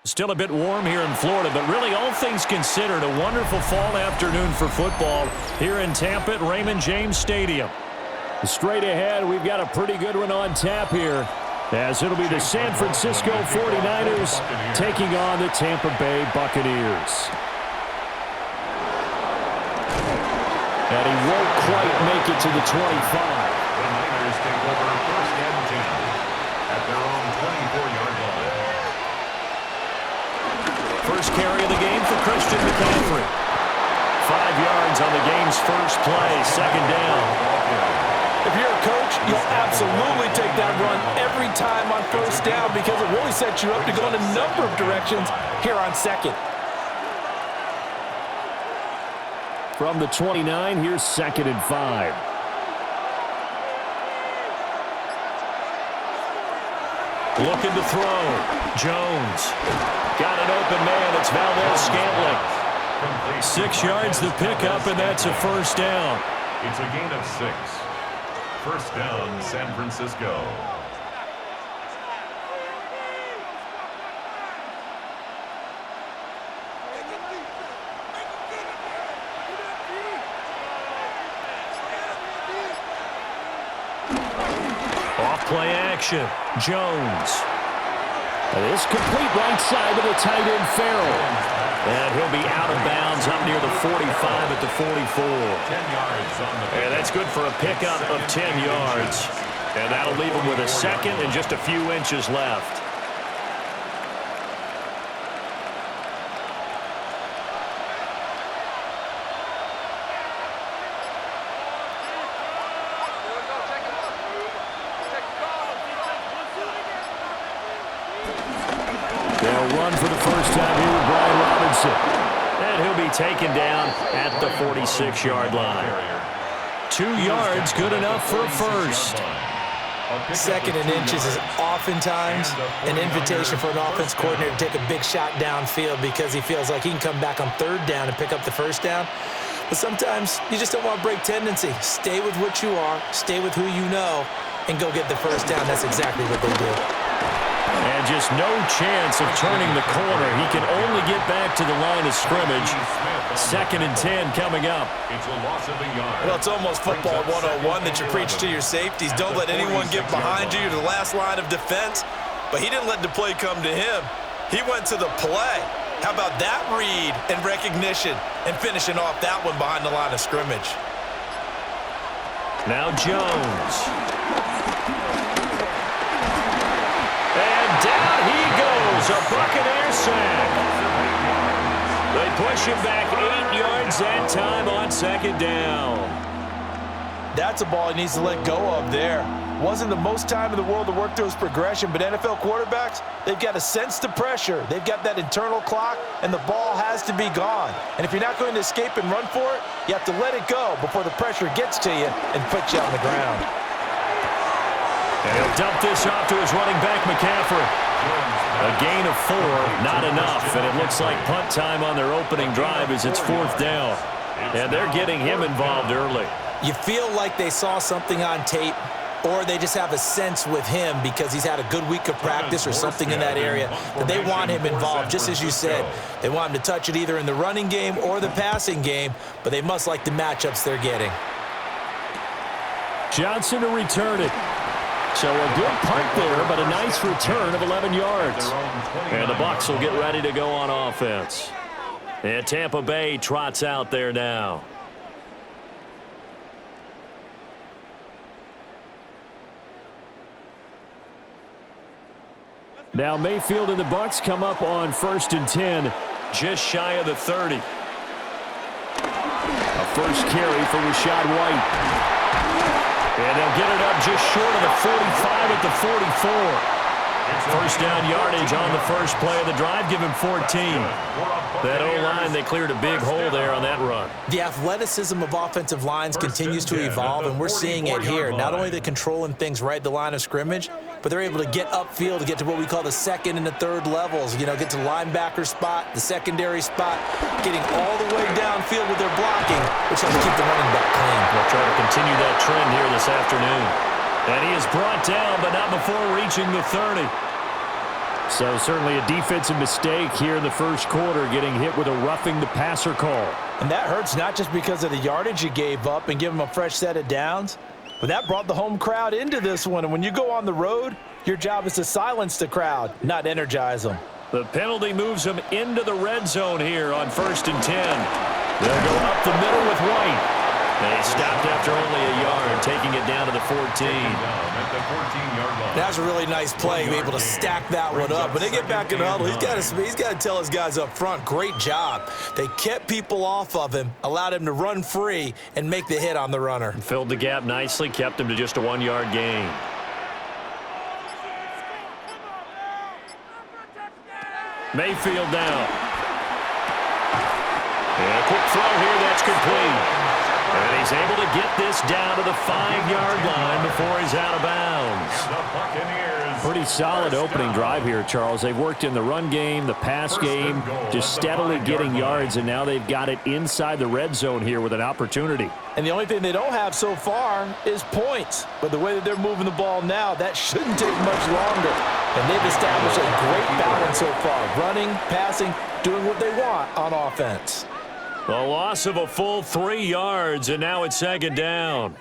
Still a bit warm here in Florida, but really all things considered, a wonderful fall afternoon for football here in Tampa at Raymond James Stadium. Straight ahead, we've got a pretty good one on tap here, as it'll be the San Francisco 49ers taking on the Tampa Bay Buccaneers. And he won't quite make it to the 25. The Niners take over first and 10 at their own 24-yard line. First carry of the game for Christian McCaffrey. 5 yards on the game's first play, second down. If you're a coach, you'll absolutely take that run every time on first down because it really sets you up to go in a number of directions here on second. From the 29, here's 2nd and 5. Looking to throw. Jones. Got an open man. It's Valdez-Scantling. 6 yards the pickup, and that's a first down. It's a gain of 6. First down, San Francisco. Off-play action. Jones. This complete right side to the tight end Farrell. And he'll be out of bounds up near the 45 at the 44. 10 yards on the And that's good for a pickup of 10 yards. And that'll leave him with a second and just a few inches left. They'll run for the first time here with Brian Robinson. And he'll be taken down at the 46-yard line. 2 yards, good enough for a first. Second and inches is oftentimes an invitation for an offense coordinator to take a big shot downfield because he feels like he can come back on third down and pick up the first down. But sometimes you just don't want to break tendency. Stay with what you are, stay with who you know, and go get the first down. That's exactly what they do. And just no chance of turning the corner. He can only get back to the line of scrimmage. 2nd and 10 coming up. It's a loss of a yard. Well, it's almost football 101 that you preach to your safeties. Don't let anyone get behind you. You're the last line of defense. But he didn't let the play come to him. He went to the play. How about that read and recognition and finishing off that one behind the line of scrimmage? Now Jones. And down he goes, a Buccaneer sack. They push him back 8 yards that time on second down. That's a ball he needs to let go of there. Wasn't the most time in the world to work through his progression, but NFL quarterbacks, they've got to sense the pressure. They've got that internal clock, and the ball has to be gone. And if you're not going to escape and run for it, you have to let it go before the pressure gets to you and puts you on the ground. And he'll dump this off to his running back, McCaffrey. A gain of 4, not enough, and it looks like punt time on their opening drive as it's 4th down. And they're getting him involved early. You feel like they saw something on tape, or they just have a sense with him because he's had a good week of practice or something in that area that they want him involved, just as you said. They want him to touch it either in the running game or the passing game, but they must like the matchups they're getting. Johnson to return it. So a good punt there, but a nice return of 11 yards. And the Bucs will get ready to go on offense. And Tampa Bay trots out there now. Now Mayfield and the Bucs come up on 1st and 10, just shy of the 30. A first carry for Rachaad White. And they'll get it up just short of the 45 at the 44. First down yardage on the first play of the drive, give him 14. That O-line, they cleared a big hole there on that run. The athleticism of offensive lines continues to evolve, and we're seeing it here. Not only the controlling things right at the line of scrimmage, but they're able to get upfield to get to what we call the second and the third levels. You know, get to the linebacker spot, the secondary spot, getting all the way downfield with their blocking, which helps keep the running back clean. We'll try to continue that trend here this afternoon. And he is brought down, but not before reaching the 30. So certainly a defensive mistake here in the first quarter, getting hit with a roughing the passer call. And that hurts not just because of the yardage you gave up and give them a fresh set of downs, but that brought the home crowd into this one. And when you go on the road, your job is to silence the crowd, not energize them. The penalty moves them into the red zone here on 1st and 10. They'll go up the middle with White. They stopped after only a yard, taking it down to the 14. That was a really nice play, able to stack that one up. When they get back in the huddle, he's got to tell his guys up front, great job. They kept people off of him, allowed him to run free, and make the hit on the runner. Filled the gap nicely, kept him to just a 1-yard gain. Mayfield down. And a quick throw here, that's complete. And he's able to get this down to the 5-yard line before he's out of bounds. Pretty solid opening drive here, Charles. They've worked in the run game, the pass game, just steadily getting yards, and now they've got it inside the red zone here with an opportunity. And the only thing they don't have so far is points. But the way that they're moving the ball now, that shouldn't take much longer. And they've established a great balance so far, running, passing, doing what they want on offense. The loss of a full 3 yards, and now it's 2nd down.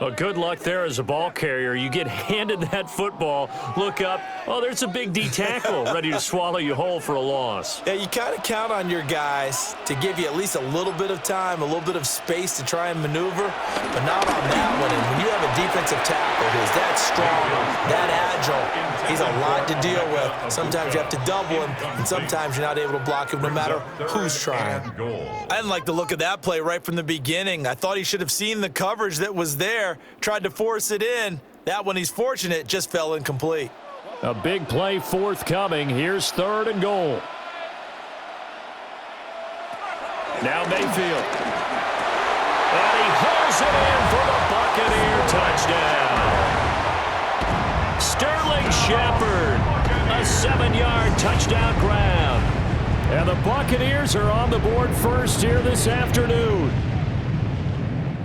Well, good luck there as a ball carrier. You get handed that football, look up, oh, there's a big D tackle ready to swallow you whole for a loss. Yeah, you kind of count on your guys to give you at least a little bit of time, a little bit of space to try and maneuver, but not on that one. And when you have a defensive tackle who's that strong, that agile, he's a lot to deal with. Sometimes you have to double him, and sometimes you're not able to block him no matter who's trying. I didn't like the look of that play right from the beginning. I thought he should have seen the coverage that was there, tried to force it in. That one, he's fortunate, just fell incomplete. A big play forthcoming. Here's 3rd and goal. Now Mayfield. And he hauls it in for the Buccaneer touchdown. Sterling Shepard, a 7-yard touchdown grab. And the Buccaneers are on the board first here this afternoon.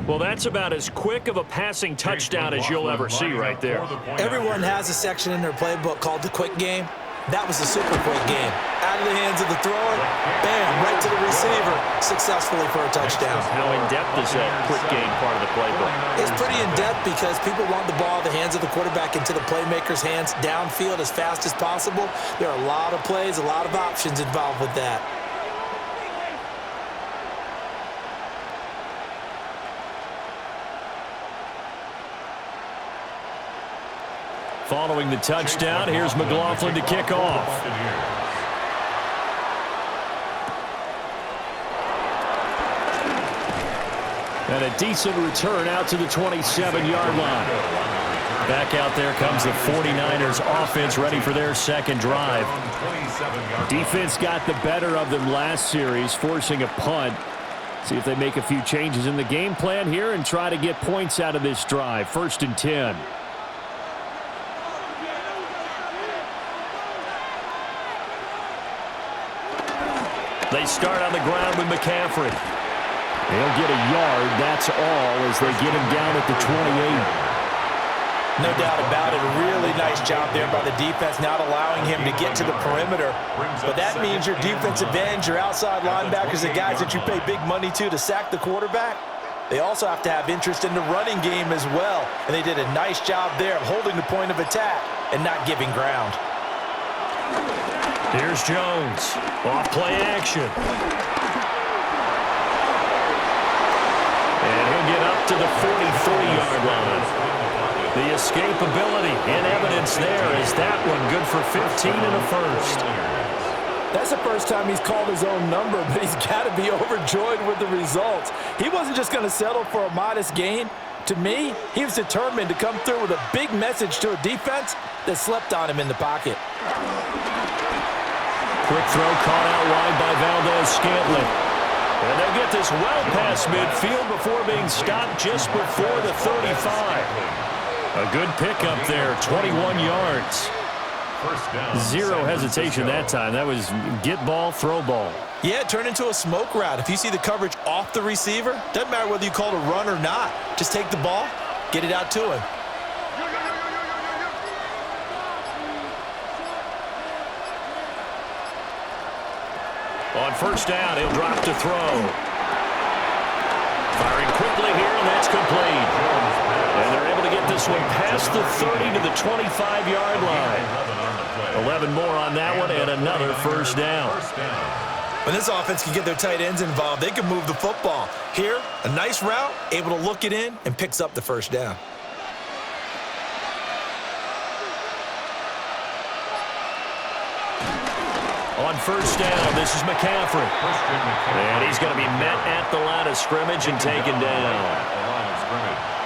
Well, that's about as quick of a passing touchdown as you'll ever see right there. Everyone has a section in their playbook called the quick game. That was the super quick game. Out of the hands of the thrower, bam, right to the receiver, successfully for a touchdown. How in-depth is that quick game part of the playbook? It's pretty in-depth because people want the ball out of the hands of the quarterback into the playmaker's hands downfield as fast as possible. There are a lot of plays, a lot of options involved with that. Following the touchdown, here's McLaughlin to kick off. And a decent return out to the 27-yard line. Back out there comes the 49ers offense ready for their second drive. Defense got the better of them last series, forcing a punt. See if they make a few changes in the game plan here and try to get points out of this drive. 1st and 10. They start on the ground with McCaffrey. They'll get a yard, that's all, as they get him down at the 28. No doubt about it. A really nice job there by the defense, not allowing him to get to the perimeter. But that means your defensive ends, your outside linebackers, the guys that you pay big money to sack the quarterback, they also have to have interest in the running game as well. And they did a nice job there of holding the point of attack and not giving ground. Here's Jones. Off play action. And he'll get up to the 43-yard line. The escapability in evidence there is that one good for 15 and a first. That's the first time he's called his own number, but he's got to be overjoyed with the results. He wasn't just going to settle for a modest gain. To me, he was determined to come through with a big message to a defense that slept on him in the pocket. Quick throw caught out wide by Valdez-Scantling. And they get this well past midfield before being stopped just before the 35. A good pickup there, 21 yards. Zero hesitation that time. That was get ball, throw ball. Yeah, it turned into a smoke route. If you see the coverage off the receiver, doesn't matter whether you call it a run or not. Just take the ball, get it out to him. On first down, he'll drop to throw. Firing quickly here, and that's complete. And they're able to get this one past the 30 to the 25-yard line. 11 more on that one, and another first down. When this offense can get their tight ends involved, they can move the football. Here, a nice route, able to look it in, and picks up the first down. On first down, this is McCaffrey. And he's going to be met at the line of scrimmage and taken down.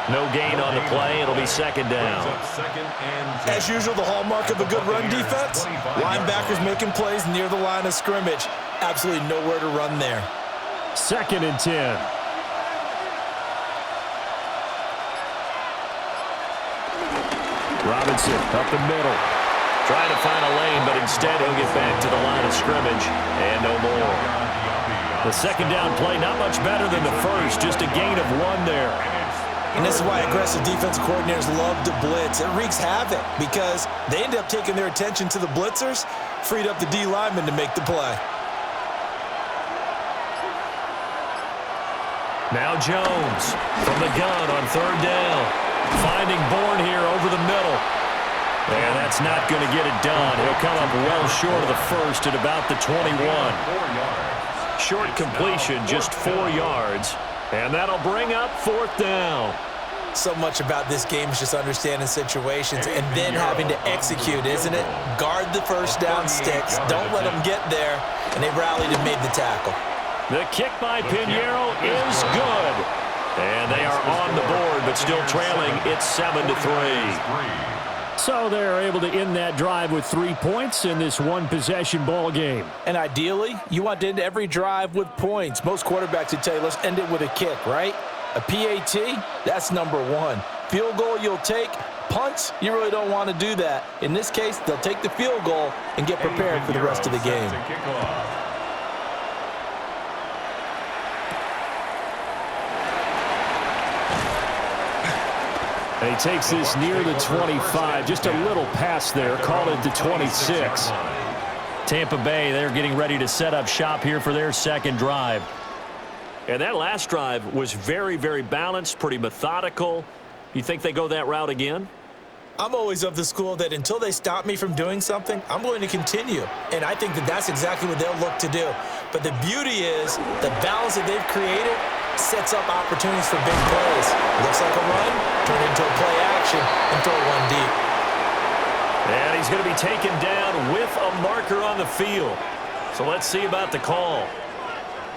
No gain on the play. It'll be second down. As usual, the hallmark of a good run defense, linebackers making plays near the line of scrimmage. Absolutely nowhere to run there. 2nd and 10. Robinson up the middle. Trying to find a lane, but instead he'll get back to the line of scrimmage. And no more. The second down play, not much better than the first. Just a gain of 1 there. And this is why aggressive defensive coordinators love to blitz. It wreaks havoc because they end up taking their attention to the blitzers, freed up the D lineman to make the play. Now Jones from the gun on third down. Finding Bourne here over the middle. And that's not going to get it done. He'll come up well short of the first at about the 21. Short completion, just 4 yards. And that'll bring up 4th down. So much about this game is just understanding situations and then having to execute, isn't it? Guard the first down sticks. Don't let them get there. And they rallied and made the tackle. The kick by Pinheiro is good. And they are on the board, but still trailing. It's 7-3. So they're able to end that drive with 3 points in this one-possession ball game. And ideally, you want to end every drive with points. Most quarterbacks would tell you, let's end it with a kick, right? A PAT, that's number 1. Field goal you'll take. Punts, you really don't want to do that. In this case, they'll take the field goal and get prepared for the rest of the game. And he takes this near the 25. Just a little pass there. Call it the 26. Tampa Bay, they're getting ready to set up shop here for their second drive. And that last drive was very, very balanced, pretty methodical. You think they go that route again? I'm always of the school that until they stop me from doing something, I'm going to continue. And I think that that's exactly what they'll look to do. But the beauty is the balance that they've created sets up opportunities for big plays. Looks like a run, turn into a play action, and throw one deep. And he's going to be taken down with a marker on the field. So let's see about the call.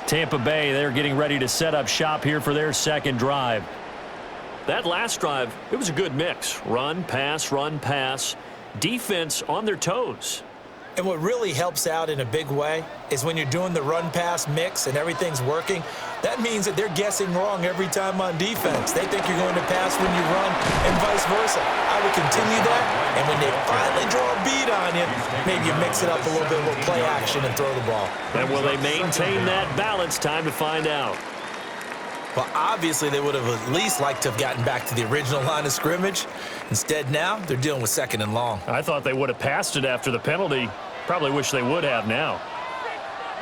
Tampa Bay, they're getting ready to set up shop here for their second drive. That last drive, it was a good mix. Run, pass, defense on their toes. And what really helps out in a big way is when you're doing the run-pass mix and everything's working, that means that they're guessing wrong every time on defense. They think you're going to pass when you run and vice versa. I would continue that, and when they finally draw a bead on you, maybe you mix it up a little bit with play action and throw the ball. And will they maintain that balance? Time to find out. Well, obviously, they would have at least liked to have gotten back to the original line of scrimmage. Instead, now, they're dealing with 2nd and long. I thought they would have passed it after the penalty. Probably wish they would have now.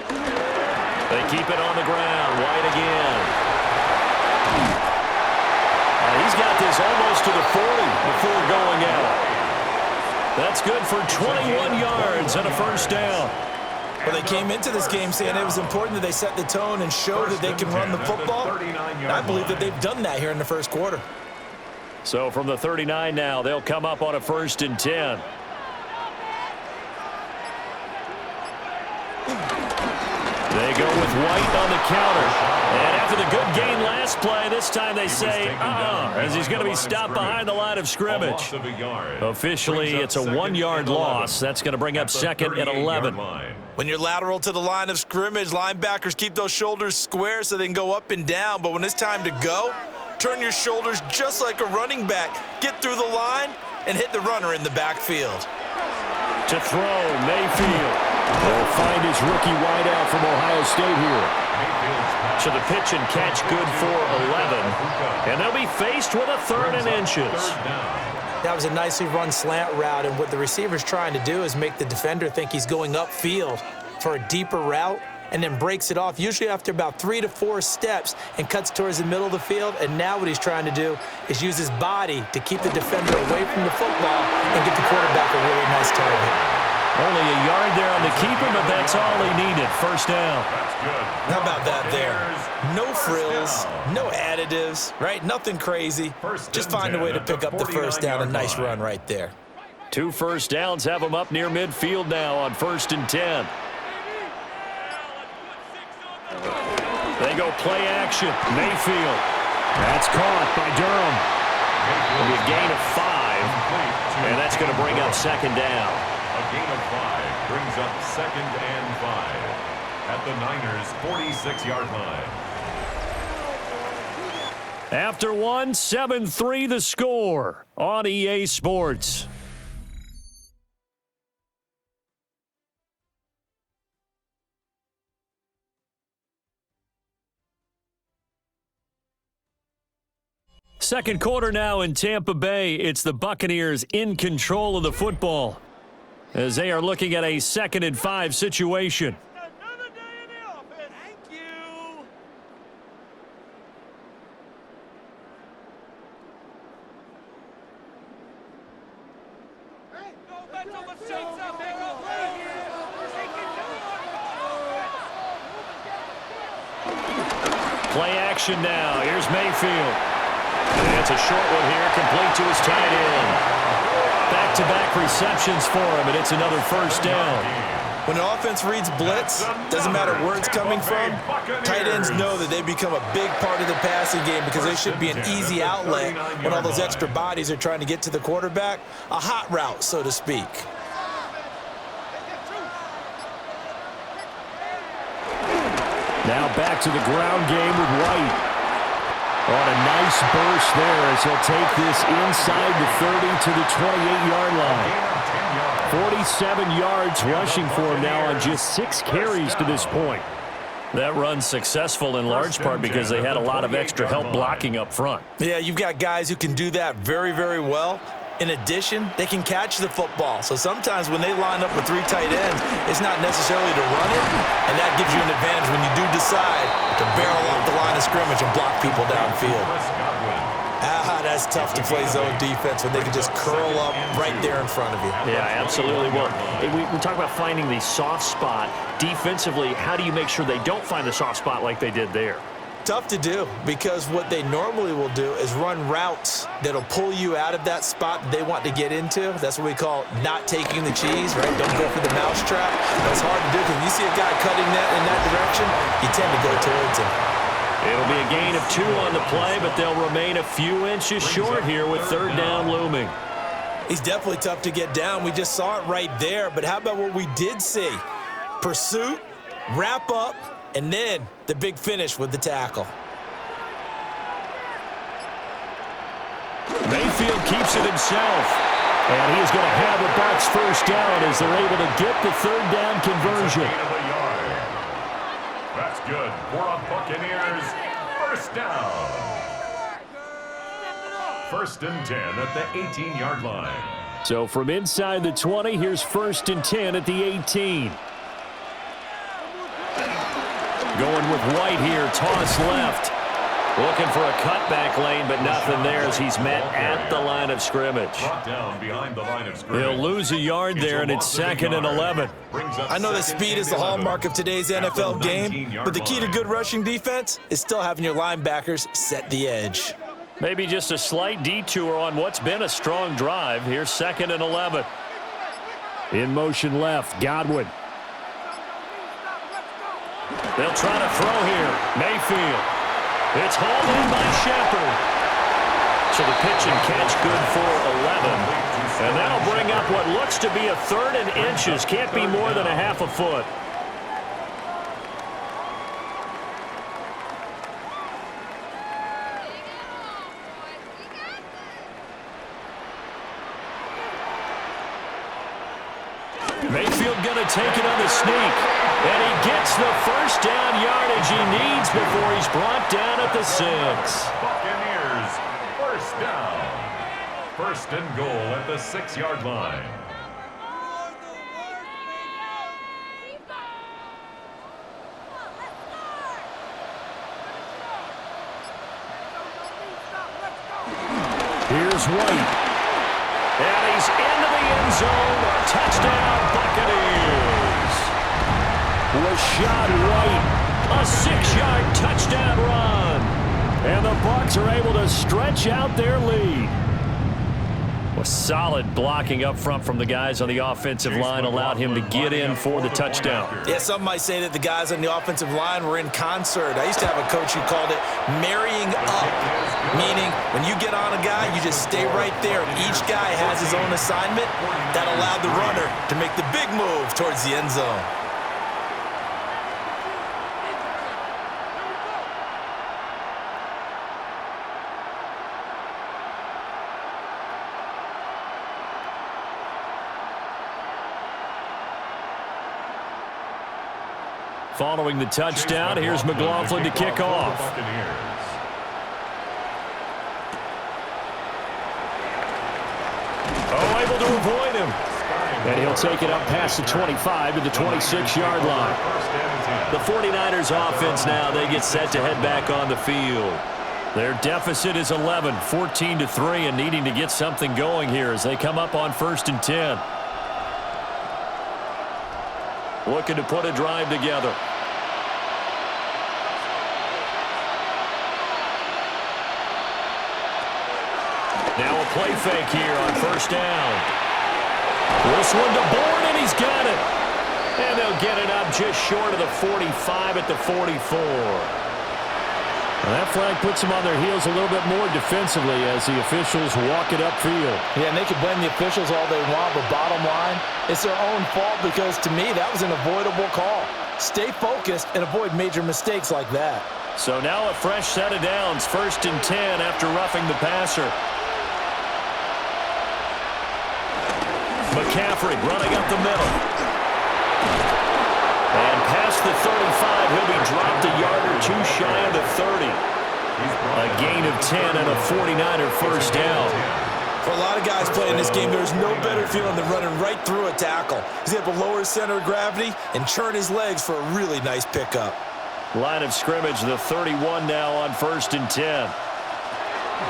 They keep it on the ground. White again. He's got this almost to the 40 before going out. That's good for 21 yards and a first down. Well, they came into this game saying it was important that they set the tone and show that they can run the football. And I believe that they've done that here in the first quarter. So from the 39 now, they'll come up on a 1st and 10. They go with White on the counter. And after the good gain last play, this time they say, as he's going to be stopped behind the line of scrimmage. Officially, it's a 1-yard loss. That's going to bring up 2nd and 11. When you're lateral to the line of scrimmage, linebackers keep those shoulders square so they can go up and down. But when it's time to go, turn your shoulders just like a running back. Get through the line and hit the runner in the backfield. To throw, Mayfield. They'll find his rookie wideout from Ohio State here. So the pitch and catch good for 11. And they'll be faced with a 3rd and inches. That was a nicely run slant route, and what the receiver's trying to do is make the defender think he's going upfield for a deeper route, and then breaks it off, usually after about 3 to 4 steps, and cuts towards the middle of the field. And now what he's trying to do is use his body to keep the defender away from the football and get the quarterback a really nice target. Only a yard there on the keeper, but that's all he needed. First down. How about that there? No frills, no additives, right? Nothing crazy. Just find a way to pick up the first down. A nice run right there. 2 first downs have him up near midfield now on 1st and 10. They go play action. Mayfield. That's caught by Durham. It'll be a gain of 5, and that's going to bring up 2nd down. A gain of 5 brings up 2nd and 5 at the Niners' 46-yard line. After 1, 7-3 the score on EA Sports. Second quarter now in Tampa Bay. It's the Buccaneers in control of the football as they are looking at a 2nd and 5 situation. Another day in the office. Thank you. Hey, go back to the seats up there. Play action now. Here's Mayfield. And it's a short one here, complete to his tight end. Back-to-back receptions for him, and it's another first down. When an offense reads blitz, doesn't matter where it's coming from, tight ends know that they become a big part of the passing game because they should be an easy outlet when all those extra bodies are trying to get to the quarterback. A hot route, so to speak. Now back to the ground game with White. On a nice burst there as he'll take this inside the 30 to the 28-yard line. 47 yards rushing for him now on just 6 carries to this point. That run's successful in large part because they had a lot of extra help blocking up front. Yeah, you've got guys who can do that very, very well. In addition, they can catch the football. So sometimes when they line up with 3 tight ends, it's not necessarily to run it, and that gives you an advantage when you do decide to barrel off the line of scrimmage and block people downfield. That's tough to play zone defense when they can just curl up right there in front of you. Yeah, absolutely. Well, we talk about finding the soft spot. Defensively, how do you make sure they don't find the soft spot like they did there? Tough to do because what they normally will do is run routes that'll pull you out of that spot that they want to get into. That's what we call not taking the cheese, right? Don't go for the mousetrap. That's hard to do because you see a guy cutting that in that direction, you tend to go towards him. It'll be a gain of 2 on the play, but they'll remain a few inches short here with 3rd down looming. He's definitely tough to get down. We just saw it right there, but how about what we did see? Pursuit, wrap up, and then the big finish with the tackle. Mayfield keeps it himself. And he is going to have the Bucs first down as they're able to get the 3rd down conversion. That's good for a Buccaneers first down. 1st and 10 at the 18-yard line. So from inside the 20, here's 1st and 10 at the 18. Going with White here, toss left. Looking for a cutback lane, but nothing there as he's met at the line of scrimmage. He'll lose a yard there, and it's 2nd and 11. I know that speed is the hallmark of today's NFL game, but the key to good rushing defense is still having your linebackers set the edge. Maybe just a slight detour on what's been a strong drive. Here's 2nd and 11. In motion left, Godwin. They'll try to throw here. Mayfield. It's hauled in by Shepard. So the pitch and catch good for 11. And that'll bring up what looks to be a 3rd and inches. Can't be more than a half a foot. Mayfield going to take it on the sneak. And he gets the first down yardage he needs before he's brought down at the 6. Buccaneers, first down. 1st and goal at the 6-yard line. White. And he's into the end zone. Touchdown, Buccaneers. Rashad White, a 6-yard touchdown run. And the Bucs are able to stretch out their lead. Well, solid blocking up front from the guys on the offensive line allowed him to get in for the touchdown. Yeah, some might say that the guys on the offensive line were in concert. I used to have a coach who called it marrying up, meaning when you get on a guy, you just stay right there. Each guy has his own assignment. That allowed the runner to make the big move towards the end zone. Following the touchdown, here's McLaughlin to kick off. Oh, able to avoid him. And he'll take it up past the 25 to the 26-yard line. The 49ers offense now, they get set to head back on the field. Their deficit is 11, 14-3, and needing to get something going here as they come up on 1st and 10. Looking to put a drive together. Now a play fake here on 1st down. This one to Bourne, and he's got it. And they'll get it up just short of the 45 at the 44. Well, that flag puts them on their heels a little bit more defensively as the officials walk it upfield. Yeah, and they can blame the officials all they want, but bottom line, it's their own fault because, to me, that was an avoidable call. Stay focused and avoid major mistakes like that. So now a fresh set of downs, 1st and 10 after roughing the passer. McCaffrey running up the middle. And past the 35, he'll be dropped a yard or two shy of the 30. A gain of 10 and a 49er first down. For a lot of guys playing this game, there's no better feeling than running right through a tackle. He's able to lower his center of gravity and churn his legs for a really nice pickup. Line of scrimmage, the 31 now on 1st and 10.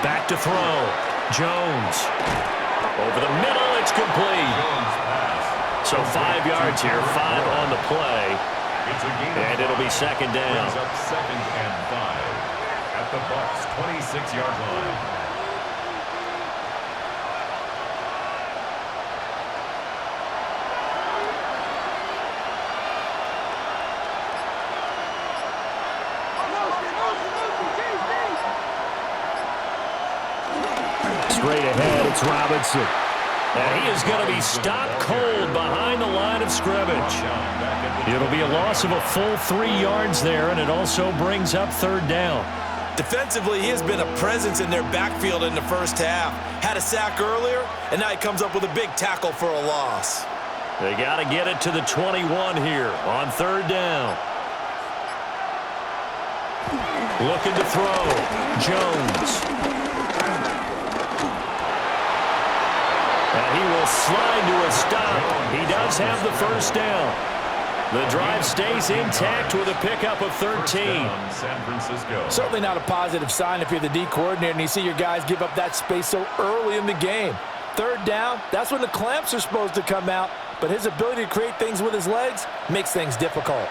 Back to throw. Jones. Over the middle, it's complete. So 5 yards here, 5 on the play. And it'll be 2nd down. Brings up 2nd and 5 at the Bucs' 26-yard line. Straight ahead, it's Robinson. And he is going to be stopped cold behind the line of scrimmage. It'll be a loss of a full 3 yards there, and it also brings up 3rd down. Defensively, he has been a presence in their backfield in the first half. Had a sack earlier, and now he comes up with a big tackle for a loss. They got to get it to the 21 here on 3rd down. Looking to throw. Jones. And he will slide to a stop. He does have the first down. The drive stays intact with a pickup of 13. San Francisco. Certainly not a positive sign if you're the D coordinator and you see your guys give up that space so early in the game. 3rd down, that's when the clamps are supposed to come out, but his ability to create things with his legs makes things difficult.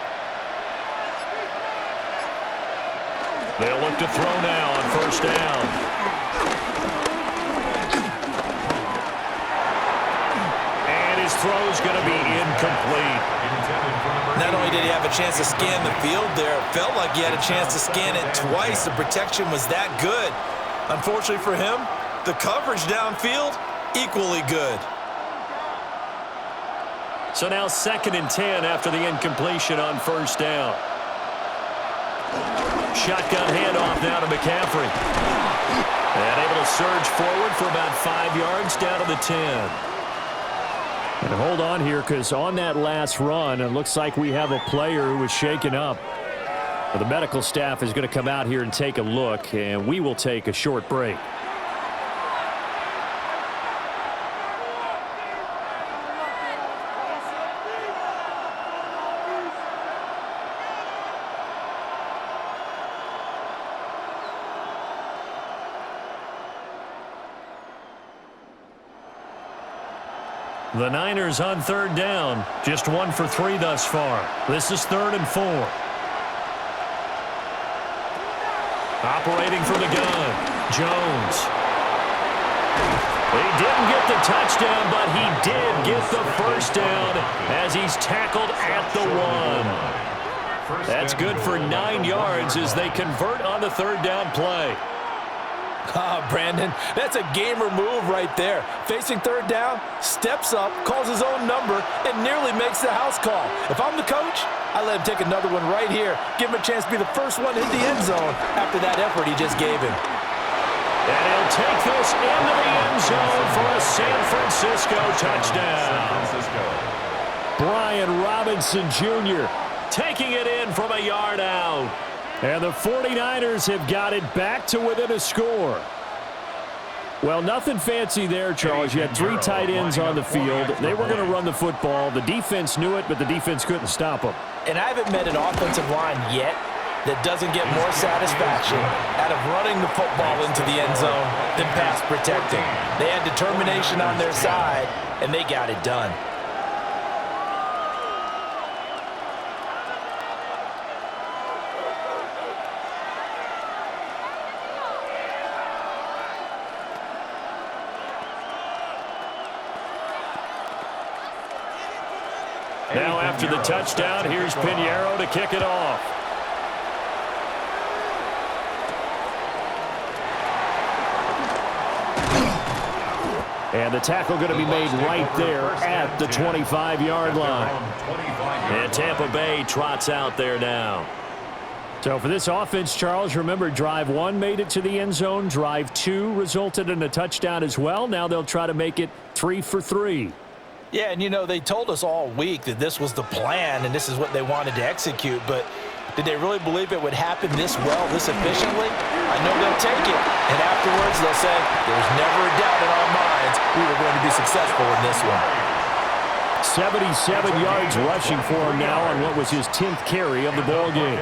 They'll look to throw now on 1st down. His throw's going to be incomplete. Not only did he have a chance to scan the field there, it felt like he had a chance to scan it twice. The protection was that good. Unfortunately for him, the coverage downfield, equally good. So now 2nd and 10 after the incompletion on 1st down. Shotgun handoff now to McCaffrey. And able to surge forward for about 5 yards down to the 10. And hold on here, because on that last run, it looks like we have a player who was shaken up. The medical staff is going to come out here and take a look, and we will take a short break. The Niners on third down. Just 1 for 3 thus far. This is 3rd and 4. Operating from the gun, Jones. He didn't get the touchdown, but he did get the first down as he's tackled at the 1. That's good for 9 yards as they convert on the 3rd down play. Brandon, that's a gamer move right there. Facing 3rd down, steps up, calls his own number, and nearly makes the house call. If I'm the coach, I let him take another one right here. Give him a chance to be the first one in the end zone after that effort he just gave him. And he'll take this into the end zone for a San Francisco touchdown. Brian Robinson Jr. taking it in from a yard out. And the 49ers have got it back to within a score. Well, nothing fancy there, Charles. You had 3 tight ends on the field. They were going to run the football. The defense knew it, but the defense couldn't stop them. And I haven't met an offensive line yet that doesn't get more satisfaction out of running the football into the end zone than pass protecting. They had determination on their side, and they got it done. Now after the touchdown, here's Pinheiro to kick it off. And the tackle going to be made right there at the 25-yard line. And Tampa Bay trots out there now. So for this offense, Charles, remember, drive 1 made it to the end zone. Drive 2 resulted in a touchdown as well. Now they'll try to make it 3 for 3. Yeah, and you know, they told us all week that this was the plan and this is what they wanted to execute, but did they really believe it would happen this well, this efficiently? I know they'll take it, and afterwards they'll say, there's never a doubt in our minds we were going to be successful in this one. 77 yards rushing for him now on what was his 10th carry of the ball game.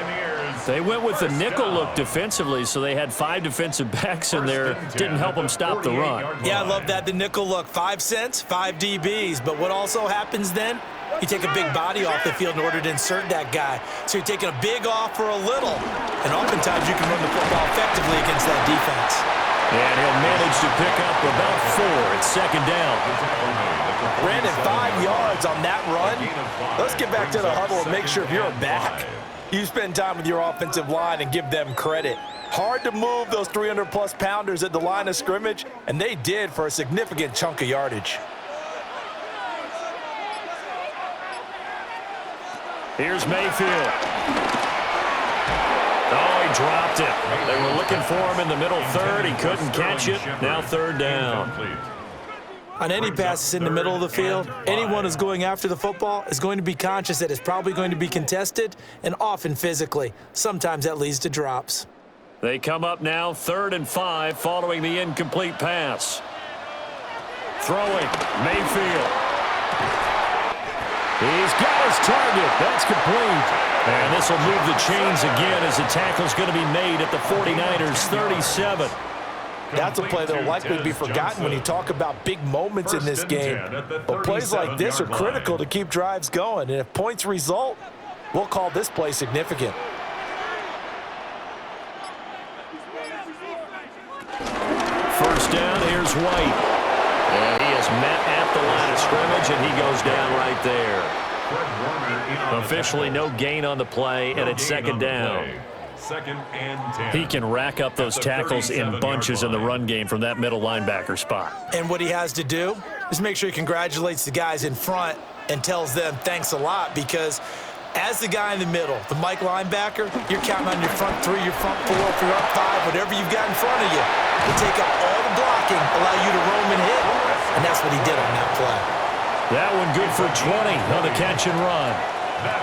They went with the nickel look defensively, so they had 5 defensive backs in there. Didn't help them stop the run. Yeah, I love that, the nickel look. 5 cents, 5 DBs. But what also happens then? You take a big body off the field in order to insert that guy. So you're taking a big off for a little. And oftentimes you can run the football effectively against that defense. And he'll manage to pick up about 4 at 2nd down. Brandon, 5 yards on that run. Let's get back to the huddle and make sure if you're a back, you spend time with your offensive line and give them credit. Hard to move those 300-plus pounders at the line of scrimmage, and they did for a significant chunk of yardage. Here's Mayfield. Oh, he dropped it. They were looking for him in the middle 3rd. He couldn't catch it. Now 3rd down. On any passes in the middle of the field, anyone who's going after the football is going to be conscious that it's probably going to be contested and often physically. Sometimes that leads to drops. They come up now 3rd and 5 following the incomplete pass. Throwing, Mayfield. He's got his target. That's complete. And this will move the chains again as the tackle's going to be made at the 49ers 37. That's a play that will likely be forgotten when you talk about big moments in this game. But plays like this are critical to keep drives going. And if points result, we'll call this play significant. First down, here's White. And he is met at the line of scrimmage, and he goes down right there. Officially no gain on the play, and it's 2nd down. 2nd and 10. He can rack up those tackles in bunches in the run game from that middle linebacker spot. And what he has to do is make sure he congratulates the guys in front and tells them thanks a lot, because as the guy in the middle, the Mike linebacker, you're counting on your front 3, your front 4, if you're up 5, whatever you've got in front of you to take up all the blocking, allow you to roam and hit. And that's what he did on that play. That one good for 20 on the catch and run.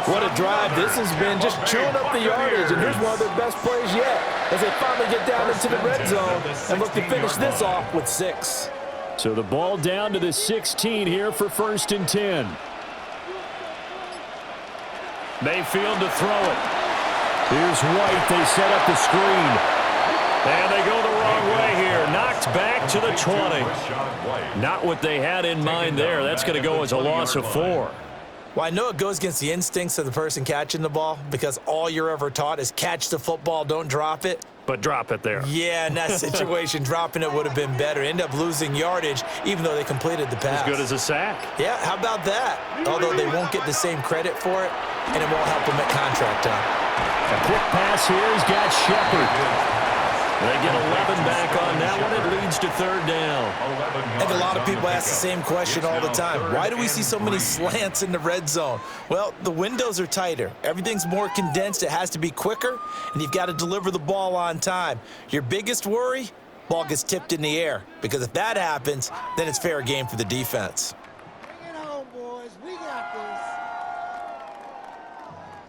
What a drive this has been, just chewing up the yardage, and here's one of their best plays yet as they finally get down into the red zone and look to finish this off with 6. So the ball down to the 16 here for 1st and 10. Mayfield to throw it. Here's White. They set up the screen. And they go the wrong way here. Knocked knocked back to the 20. Not what they had in mind there. That's going to go as a loss of 4. Well, I know it goes against the instincts of the person catching the ball because all you're ever taught is catch the football, don't drop it. But drop it there. Yeah, in that situation, dropping it would have been better. End up losing yardage, even though they completed the pass. As good as a sack. Yeah, how about that? Although they won't get the same credit for it, and it won't help them at contract time. A quick pass here has got Shepard. They get 11 back on that one. It leads to 3rd down. I think a lot of people ask the same question all the time. Why do we see so many slants in the red zone? Well, the windows are tighter. Everything's more condensed. It has to be quicker, and you've got to deliver the ball on time. Your biggest worry? Ball gets tipped in the air, because if that happens, then it's fair game for the defense. Bring it home, boys. We got this.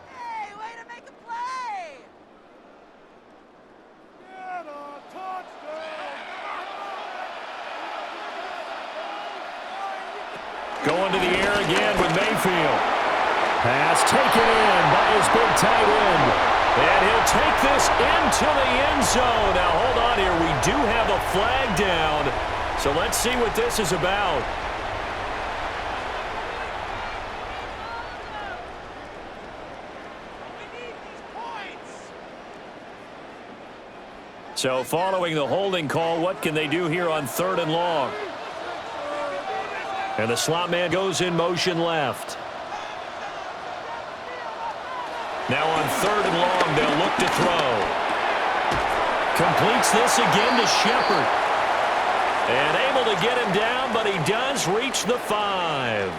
Hey, way to make a play! Get a touchdown. Going to the air again with Mayfield. Pass taken in by his big tight end. And he'll take this into the end zone. Now, hold on here. We do have a flag down. So let's see what this is about. We need these points! So following the holding call, what can they do here on 3rd and long? And the slot man goes in motion left. Now on 3rd and long, they'll look to throw. Completes this again to Shepard. And able to get him down, but he does reach the 5.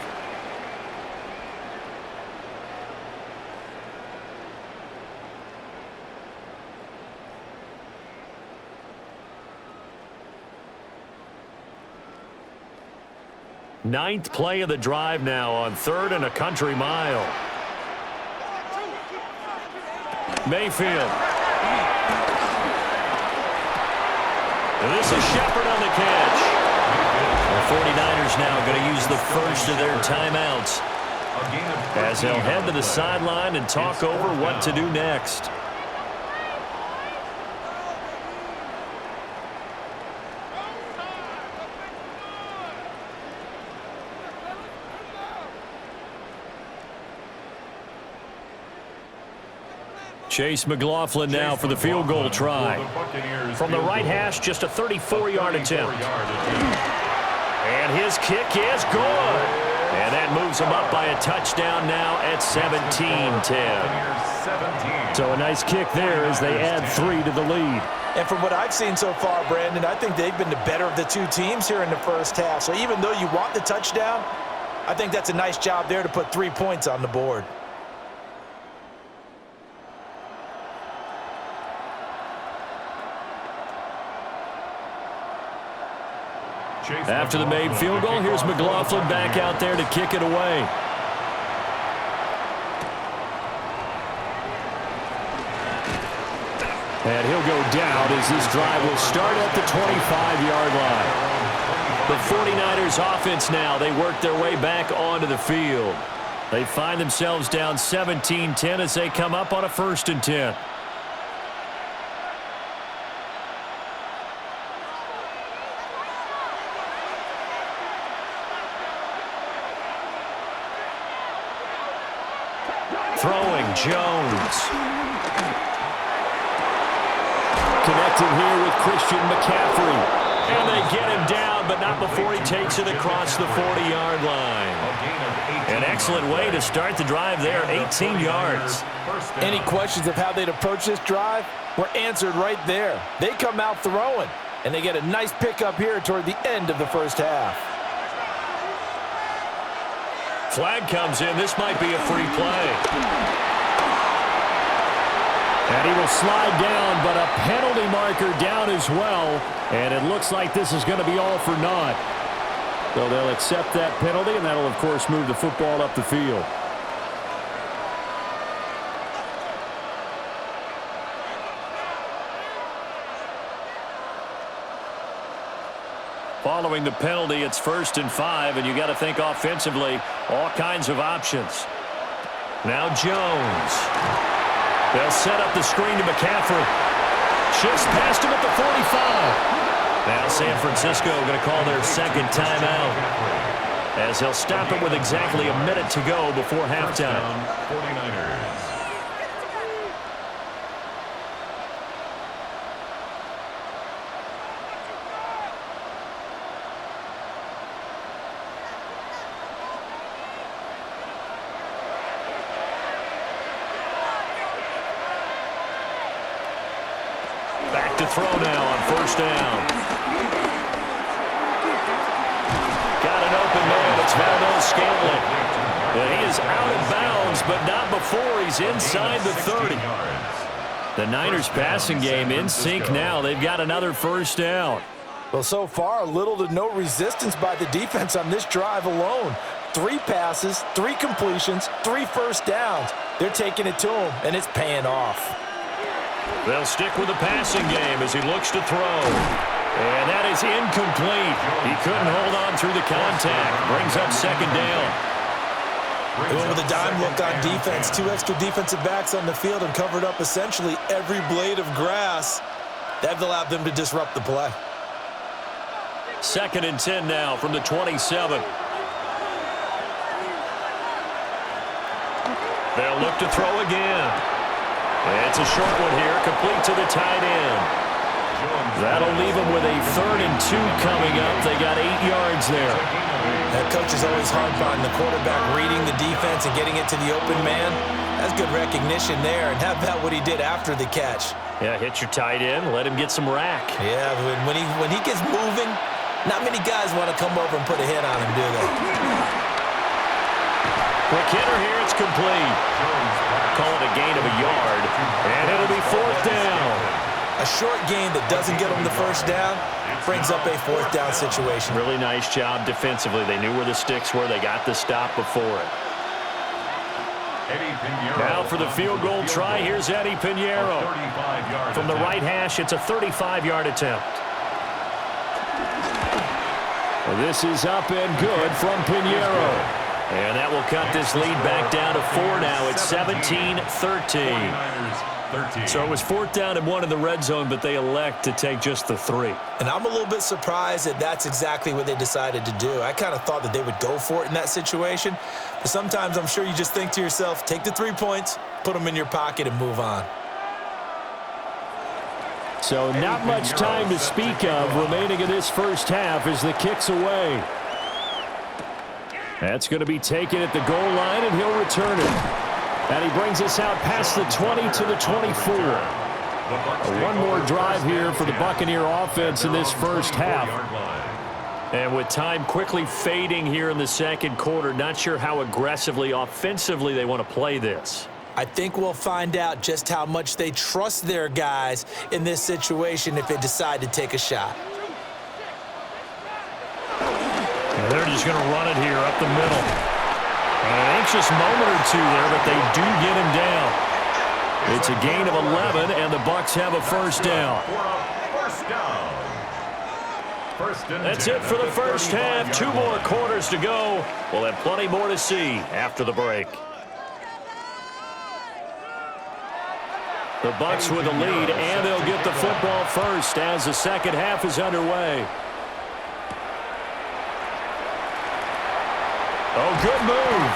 Ninth play of the drive now on 3rd and a country mile. Mayfield. And this is Shepard on the catch. The 49ers now going to use the first of their timeouts as they'll head to the sideline and talk over what to do next. Chase McLaughlin now for the field goal try. From the right hash, just a 34-yard attempt. And his kick is good. And that moves him up by a touchdown now at 17-10. So a nice kick there as they add 3 to the lead. And from what I've seen so far, Brandon, I think they've been the better of the two teams here in the first half. So even though you want the touchdown, I think that's a nice job there to put 3 points on the board. After the made field goal, here's McLaughlin back out there to kick it away. And he'll go down as this drive will start at the 25-yard line. The 49ers offense now, they work their way back onto the field. They find themselves down 17-10 as they come up on a 1st and 10. Throwing, Jones. Connecting here with Christian McCaffrey. And they get him down, but not before he takes it across the 40-yard line. An excellent way to start the drive there, 18 yards. Any questions of how they'd approach this drive were answered right there. They come out throwing, and they get a nice pickup here toward the end of the first half. Flag comes in. This might be a free play. And he will slide down, but a penalty marker down as well. And it looks like this is going to be all for naught. So they'll accept that penalty, and that'll, of course, move the football up the field. Following the penalty, it's 1st and 5, and you got to think offensively, all kinds of options. Now Jones. They'll set up the screen to McCaffrey. Shifts past him at the 45. Now San Francisco going to call their second timeout, as they'll stop it with exactly a minute to go before halftime. 49ers. Back to throw now on first down. Got an open man. It's Valdez-Scantling. And he is out of bounds, but not before he's inside the 30. The Niners passing game in sync now. They've got another first down. Well, so far, little to no resistance by the defense on this drive alone. 3 passes, 3 completions, 3 first downs. They're taking it to him, and it's paying off. They'll stick with the passing game as he looks to throw. And that is incomplete. He couldn't hold on through the contact. Brings up second down. They went with a dime look on defense. 2 extra defensive backs on the field and covered up essentially every blade of grass. That allowed them to disrupt the play. Second and 10 now from the 27. They'll look to throw again. It's a short one here, complete to the tight end. That'll leave them with a 3rd and 2 coming up. They got 8 yards there. That coach is always hard on the quarterback reading the defense and getting it to the open man. That's good recognition there. And how about what he did after the catch? Yeah, hit your tight end, let him get some rack. Yeah, when he gets moving, not many guys want to come over and put a hit on him, do they? Quick hitter here, it's complete. Call it a gain of a yard, and it'll be 4th down. A short gain that doesn't get them the first down brings up a 4th down situation. Really nice job defensively. They knew where the sticks were. They got the stop before it. Now for the field goal try, here's Eddie Pinheiro. From the right hash, it's a 35-yard attempt. Well, this is up and good from Pinheiro. And that will cut this lead back down to 4 now. It's 17-13. So it was 4th down and 1 in the red zone, but they elect to take just the 3. And I'm a little bit surprised that that's exactly what they decided to do. I kind of thought that they would go for it in that situation. But sometimes I'm sure you just think to yourself, take the 3 points, put them in your pocket, and move on. So not much time to speak of remaining in this first half as the kick's away. That's going to be taken at the goal line, and he'll return it. And he brings us out past the 20 to the 24. One more drive here for the Buccaneer offense in this first half. And with time quickly fading here in the second quarter, not sure how aggressively, offensively they want to play this. I think we'll find out just how much they trust their guys in this situation if they decide to take a shot. And they're just going to run it here up the middle. An anxious moment or two there, but they do get him down. It's a gain of 11, and the Bucs have a first down. That's it for the first half. 2 more quarters to go. We'll have plenty more to see after the break. The Bucs with a lead, and they'll get the football first as the second half is underway. Oh, good move.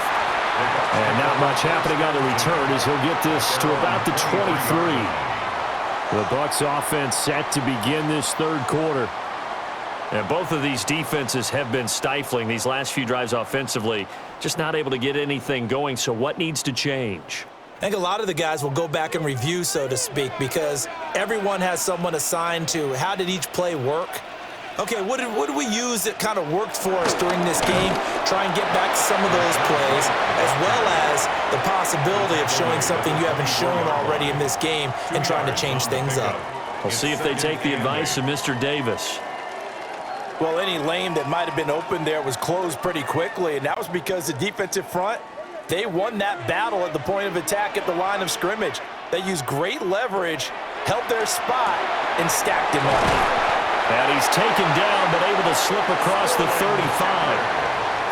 And not much happening on the return as he'll get this to about the 23. The Bucs offense set to begin this third quarter. And both of these defenses have been stifling these last few drives offensively. Just not able to get anything going. So what needs to change? I think a lot of the guys will go back and review, so to speak, because everyone has someone assigned to how did each play work. Okay, what did we use that kind of worked for us during this game? Try and get back to some of those plays, as well as the possibility of showing something you haven't shown already in this game and trying to change things up. We'll see if they take the advice of Mr. Davis. Well, any lane that might have been open there was closed pretty quickly, and that was because the defensive front, they won that battle at the point of attack at the line of scrimmage. They used great leverage, held their spot, and stacked him up. And he's taken down, but able to slip across the 35.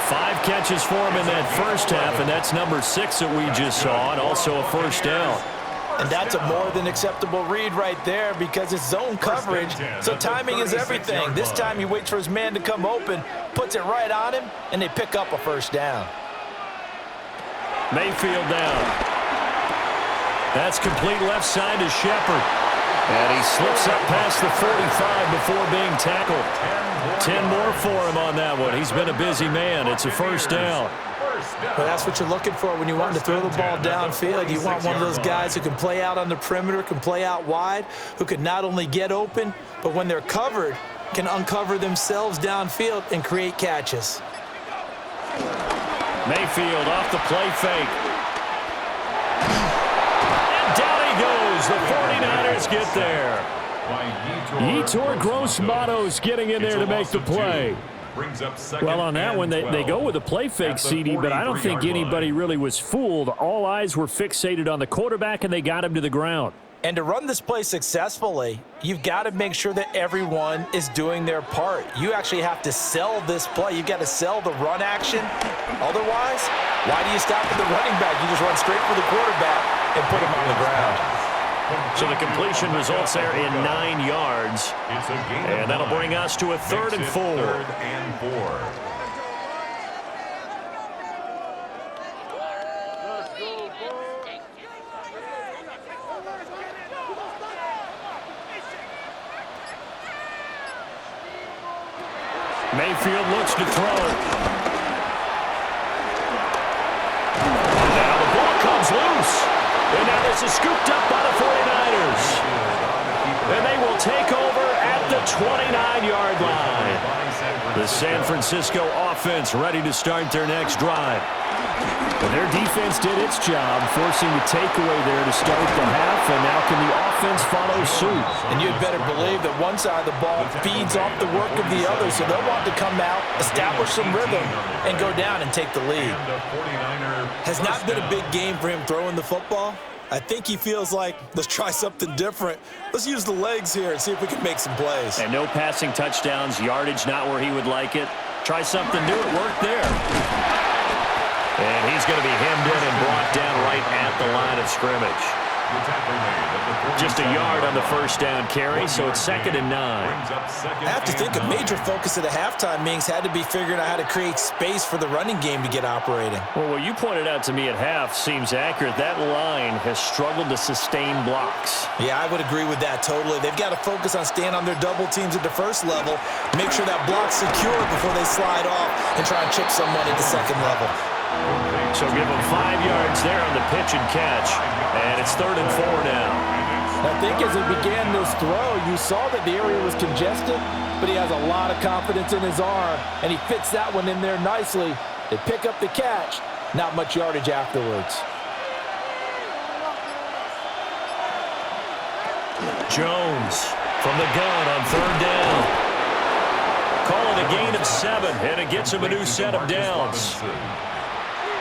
5 catches for him in that first half, and that's number 6 that we just saw, and also a first down. And that's a more than acceptable read right there because it's zone coverage, so timing is everything. This time he waits for his man to come open, puts it right on him, and they pick up a first down. Mayfield down. That's complete left side to Shepard. And he slips up past the 45 before being tackled. 10 more for him on that one. He's been a busy man. It's a first down. Well, that's what you're looking for when you want to throw the ball downfield. You want one of those guys who can play out on the perimeter, can play out wide, who can not only get open, but when they're covered, can uncover themselves downfield and create catches. Mayfield off the play fake. And down he goes. The 49ers get there. Yetur Gross-Matos getting in there to make the play. Well, on that one, they go with a play fake, CD, but I don't think anybody really was fooled. All eyes were fixated on the quarterback, and they got him to the ground. And to run this play successfully, you've got to make sure that everyone is doing their part. You actually have to sell this play. You've got to sell the run action. Otherwise, why do you stop at the running back? You just run straight for the quarterback and put him on the ground. So the completion results there in 9 yards. And that'll bring us to a 3rd and 4. Mayfield looks to throw. And now the ball comes loose. And now this is scooped up by the 49ers. And they will take over at the 29-yard line. The San Francisco offense ready to start their next drive. And their defense did its job, forcing the takeaway there to start the half, and now can the offense follow suit? And you'd better believe that one side of the ball feeds off the work of the other, so they'll want to come out, establish some rhythm, and go down and take the lead. Has not been a big game for him throwing the football. I think he feels like, let's try something different. Let's use the legs here and see if we can make some plays. And no passing touchdowns, yardage not where he would like it. Try something new, it worked there. And he's going to be hemmed in and brought down right at the line of scrimmage. Just a yard on the first down carry, so it's 2nd and 9. I have to think a major focus at a halftime meetings had to be figuring out how to create space for the running game to get operating. Well, what you pointed out to me at half seems accurate. That line has struggled to sustain blocks. Yeah, I would agree with that totally. They've got to focus on staying on their double teams at the first level, make sure that block's secure before they slide off and try and chip someone at the second level. So give him 5 yards there on the pitch and catch, and it's 3rd and 4 now. I think as he began this throw, you saw that the area was congested, but he has a lot of confidence in his arm, and he fits that one in there nicely. They pick up the catch, not much yardage afterwards. Jones from the gun on 3rd down. Calling a gain of 7, and it gets him a new set of downs.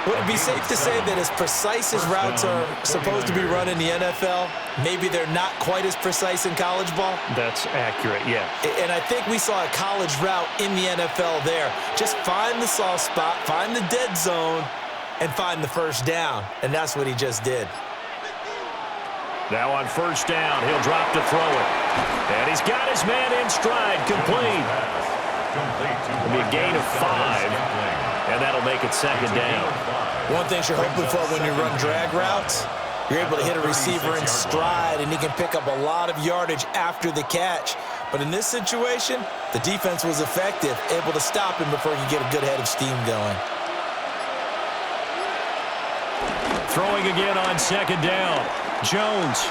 Would it be safe to say that as precise as routes are supposed to be run in the NFL, maybe they're not quite as precise in college ball? That's accurate, yeah. And I think we saw a college route in the NFL there. Just find the soft spot, find the dead zone, and find the first down. And that's what he just did. Now on 1st down, he'll drop to throw it. And he's got his man in stride, complete. It'll be a gain of 5, and that'll make it 2nd down. One thing you're hoping for when you run drag routes, you're able to hit a receiver in stride, and he can pick up a lot of yardage after the catch. But in this situation, the defense was effective, able to stop him before he could get a good head of steam going. Throwing again on 2nd down. Jones.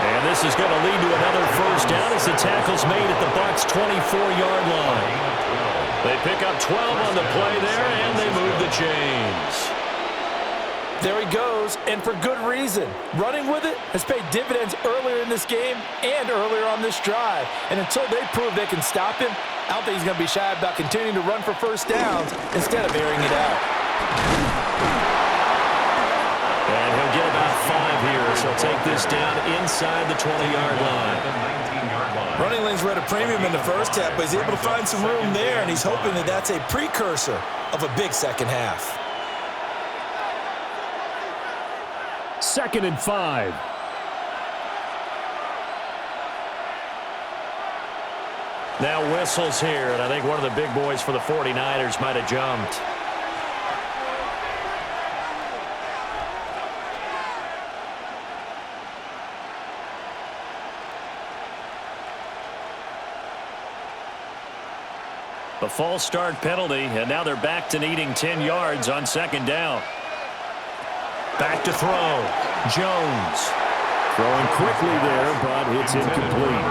And this is going to lead to another first down as the tackle's made at the Bucs' 24-yard line. They pick up 12 on the play there, and they move the chains. There he goes, and for good reason. Running with it has paid dividends earlier in this game and earlier on this drive. And until they prove they can stop him, I don't think he's going to be shy about continuing to run for first downs instead of airing it out. And he'll get about 5 here, so he'll take this down inside the 20-yard line. Running lanes were at a premium in the first half, but he's able to find some room there, and he's hoping that that's a precursor of a big second half. 2nd and 5. Now whistles here, and I think one of the big boys for the 49ers might have jumped. The false start penalty, and now they're back to needing 10 yards on 2nd down. Back to throw. Jones. Throwing quickly there, but it's incomplete.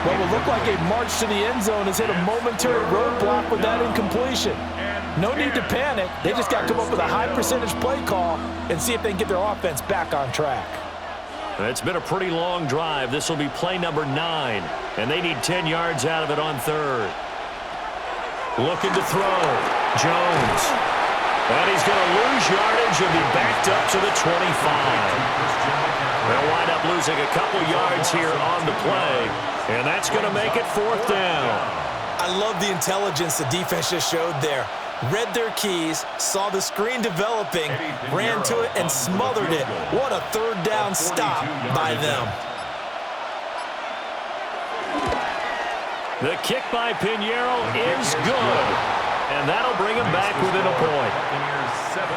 What will look like a march to the end zone has hit a momentary roadblock with that incompletion. No need to panic. They just got to come up with a high percentage play call and see if they can get their offense back on track. It's been a pretty long drive. This will be play number 9, and they need 10 yards out of it on 3rd. Looking to throw. Jones. And he's going to lose yardage and be backed up to the 25. They'll wind up losing a couple yards here on the play, and that's going to make it 4th down. I love the intelligence the defense just showed there. Read their keys, saw the screen developing, ran to it, and smothered it. What a 3rd down stop by them. The kick by Pinheiro is good, and that'll bring him back within a point.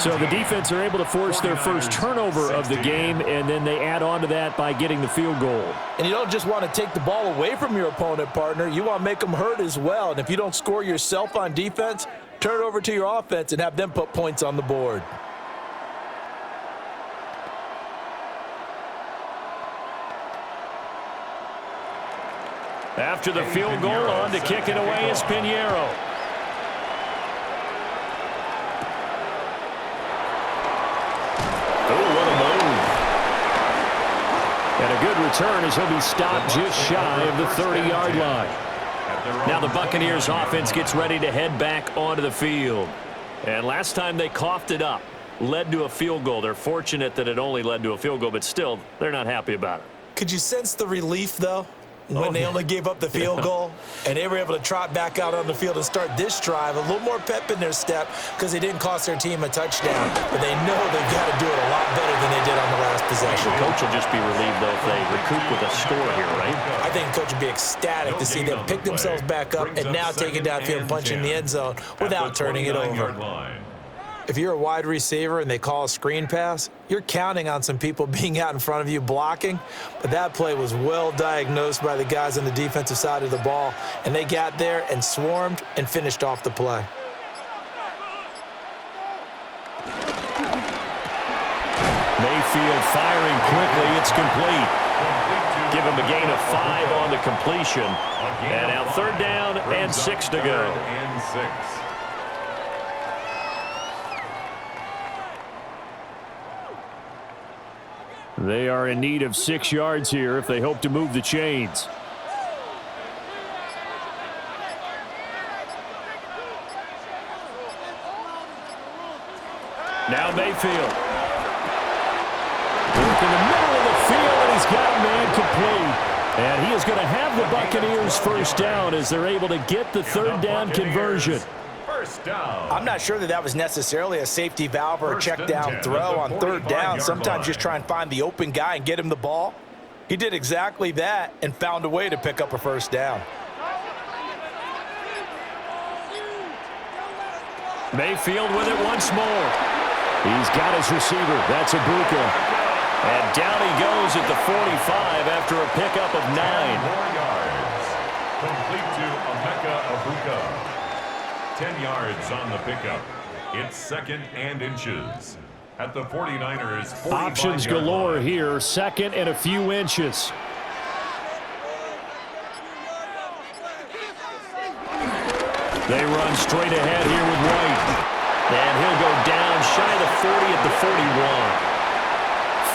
So the defense are able to force their first turnover of the game, and then they add on to that by getting the field goal. And you don't just want to take the ball away from your opponent, partner. You want to make them hurt as well. And if you don't score yourself on defense, turn it over to your offense and have them put points on the board. After the field goal, on to kick it away is Pinheiro. Oh, what a move. And a good return as he'll be stopped just shy of the 30-yard line. Now the Buccaneers offense gets ready to head back onto the field. And last time they coughed it up, led to a field goal. They're fortunate that it only led to a field goal, but still, they're not happy about it. Could you sense the relief, though, when they only gave up the field goal and they were able to trot back out on the field and start this drive? A little more pep in their step because they didn't cost their team a touchdown, but they know they've got to do it a lot better than they did on the last possession. The coach will just be relieved, though, if they recoup with a score here, right? I think the coach would be ecstatic to see them pick themselves back up and now take it downfield and punch in the end zone without turning it over. If you're a wide receiver and they call a screen pass, you're counting on some people being out in front of you blocking. But that play was well diagnosed by the guys on the defensive side of the ball, and they got there and swarmed and finished off the play. Mayfield firing quickly. It's complete. Give him a gain of 5 on the completion. And now 3rd down and 6 to go. They are in need of 6 yards here if they hope to move the chains. Now Mayfield. Work in the middle of the field, and he's got a man complete. And he is going to have the Buccaneers 1st down as they're able to get the 3rd down conversion. I'm not sure that was necessarily a safety valve or a check down throw on 3rd down. Sometimes just try and find the open guy and get him the ball. He did exactly that and found a way to pick up a 1st down. Mayfield with it once more. He's got his receiver. That's Ibuka. And down he goes at the 45 after a pickup of 9. more yards. Complete to Emeka Ibuka. 10 yards on the pickup. It's 2nd and inches. At the 49ers, 45 options galore line. Here. 2nd and a few inches. They run straight ahead here with White. And he'll go down shy of the 40 at the 41.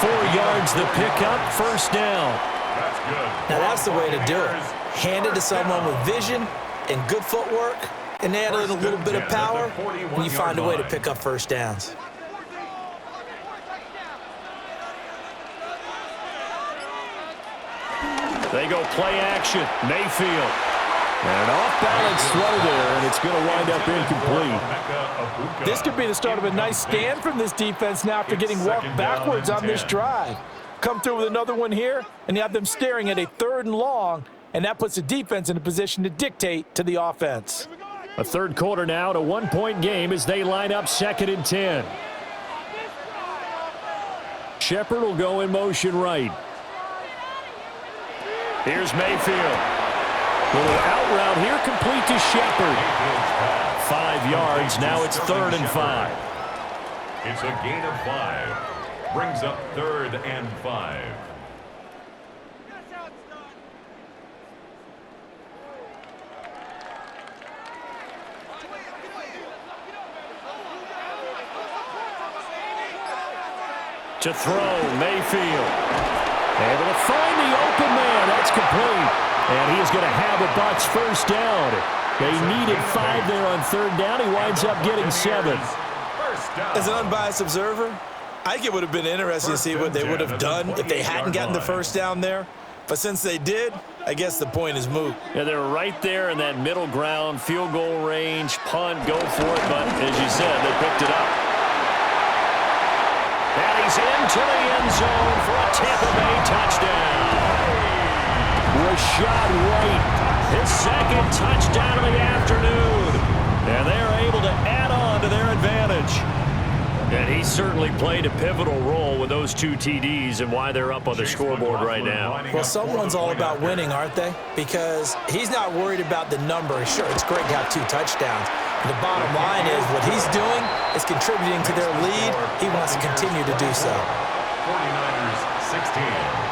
4 yards the pickup, 1st down. That's good. Now that's the way to do it. Hand it to someone with vision and good footwork, and add in a little bit of power, and you find a way to pick up 1st downs. They go play action. Mayfield. And an off-balance throw there, and it's going to wind up incomplete. This could be the start of a nice stand from this defense now after getting walked backwards on this drive. Come through with another one here, and you have them staring at a 3rd and long, and that puts the defense in a position to dictate to the offense. A third quarter now, to 1-point game as they line up 2nd and 10. Shepard will go in motion right. Here's Mayfield. Little out route here, complete to Shepard. 5 yards, now it's 3rd and 5. It's a gain of 5. Brings up 3rd and 5. To throw, Mayfield. Able to find the open man. That's complete. And he's going to have a Bucs first down. They needed 5 there on 3rd down. He winds up getting 7. As an unbiased observer, I think it would have been interesting to see what they would have done if they hadn't gotten the first down there. But since they did, I guess the point is moot. Yeah, they're right there in that middle ground, field goal range, punt, go for it. But as you said, they picked it up. And he's into the end zone for a Tampa Bay touchdown. Rashad White, his 2nd touchdown of the afternoon. And they're able to add on to their advantage. And he certainly played a pivotal role with those 2 TDs and why they're up on the scoreboard right now. Well, someone's all about winning, aren't they? Because he's not worried about the number. Sure, it's great to have 2 touchdowns. But the bottom line is what he's doing is contributing to their lead. He wants to continue to do so. 49ers 16.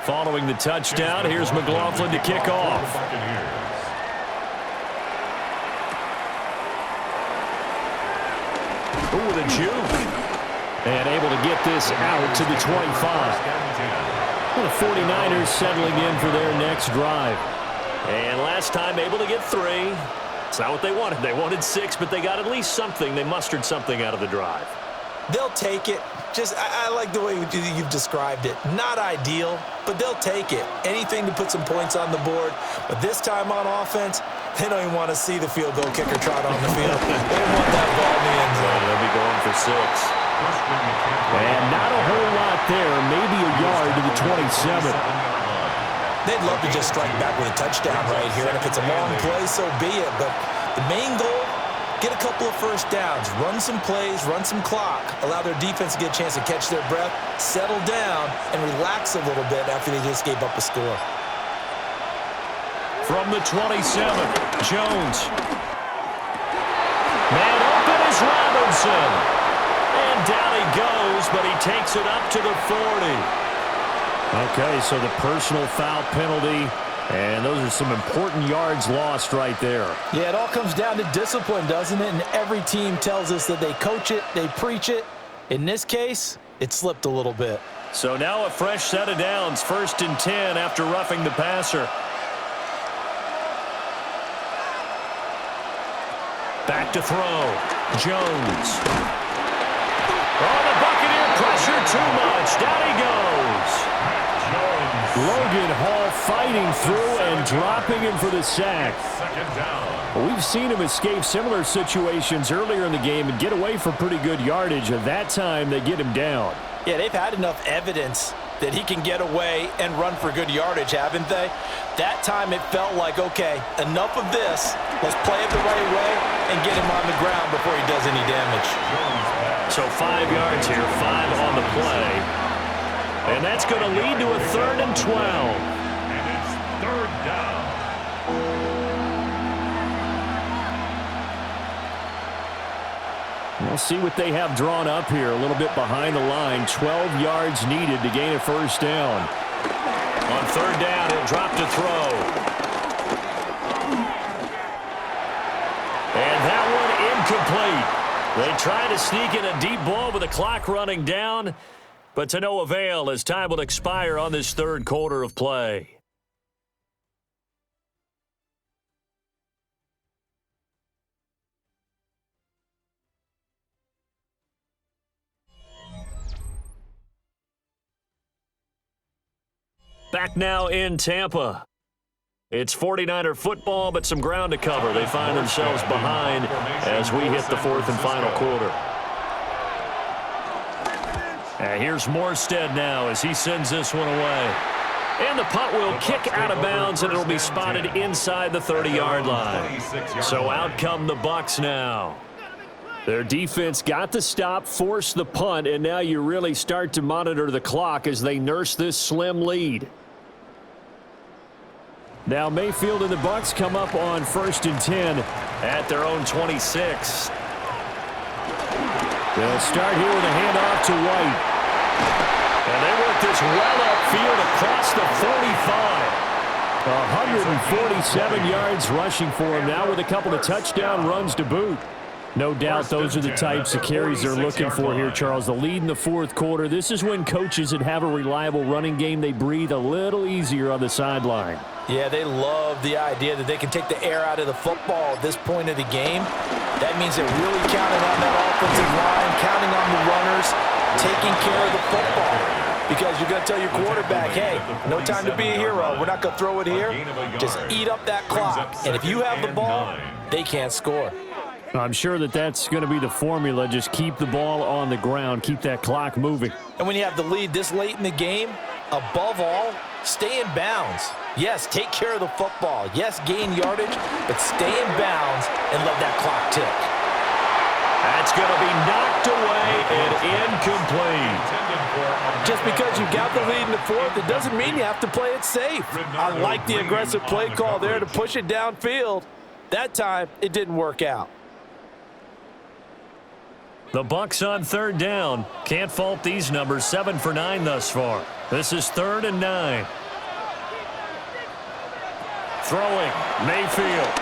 Following the touchdown, here's McLaughlin to kick off. Ooh, with a juke. And able to get this out to the 25. Well, the 49ers settling in for their next drive. And last time able to get 3. It's not what they wanted. They wanted 6, but they got at least something. They mustered something out of the drive. They'll take it. I like the way you've described it. Not ideal, but they'll take it. Anything to put some points on the board. But this time on offense, they don't even want to see the field goal kicker trot on the field. They want that ball in the end zone. They'll be going for 6. And not a whole lot there. Maybe a yard to the 27. They'd love to just strike back with a touchdown right here. And if it's a long play, so be it. But the main goal, get a couple of first downs, run some plays, run some clock, allow their defense to get a chance to catch their breath, settle down, and relax a little bit after they just gave up a score. From the 27, Jones. Man open is Robinson. And down he goes, but he takes it up to the 40. Okay, so the personal foul penalty. And those are some important yards lost right there. Yeah, it all comes down to discipline, doesn't it? And every team tells us that they coach it, they preach it. In this case, it slipped a little bit. So now a fresh set of downs, 1st and 10 after roughing the passer. Back to throw. Jones. Oh, the Buccaneer pressure too much. Down he goes. Logan Hall fighting through and dropping him for the sack. We've seen him escape similar situations earlier in the game and get away for pretty good yardage. At that time, they get him down. Yeah, they've had enough evidence that he can get away and run for good yardage, haven't they? That time it felt like, okay, enough of this. Let's play it the right way and get him on the ground before he does any damage. So 5 yards here, 5 on the play. And that's going to lead to a 3rd and 12. And it's 3rd down. We'll see what they have drawn up here. A little bit behind the line. 12 yards needed to gain a first down. On 3rd down, he'll drop to throw. And that one incomplete. They try to sneak in a deep ball with the clock running down. but to no avail as time will expire on this third quarter of play. Back now in Tampa. It's 49er football, but some ground to cover. They find themselves behind as we hit the fourth and final quarter. And here's Morstead now as he sends this one away. And the punt will kick out of bounds, and it'll be spotted inside the 30-yard line. So out come the Bucs now. Their defense got the stop, forced the punt, and now you really start to monitor the clock as they nurse this slim lead. Now Mayfield and the Bucs come up on 1st and 10 at their own 26. They'll start here with a handoff to White. And they work this well upfield across the 45. 147 yards rushing for him now with a couple of touchdown runs to boot. No doubt those are the types of carries they're looking for here, Charles. The lead in the fourth quarter. This is when coaches that have a reliable running game, they breathe a little easier on the sideline. Yeah, they love the idea that they can take the air out of the football at this point of the game. That means they're really counting on that offensive line, counting on the runners, taking care of the football. Because you're going to tell your quarterback, hey, no time to be a hero. We're not going to throw it here. Just eat up that clock. And if you have the ball, they can't score. I'm sure that that's going to be the formula. Just keep the ball on the ground, keep that clock moving. And when you have the lead this late in the game, above all, stay in bounds. Yes, take care of the football. Yes, gain yardage, but stay in bounds and let that clock tick. That's going to be knocked away and incomplete. Just because you got the lead in the fourth, it doesn't mean you have to play it safe. I like the aggressive play call there to push it downfield. That time, it didn't work out. The Bucs on 3rd down. Can't fault these numbers. 7 for 9 thus far. This is 3rd and 9. Throwing, Mayfield.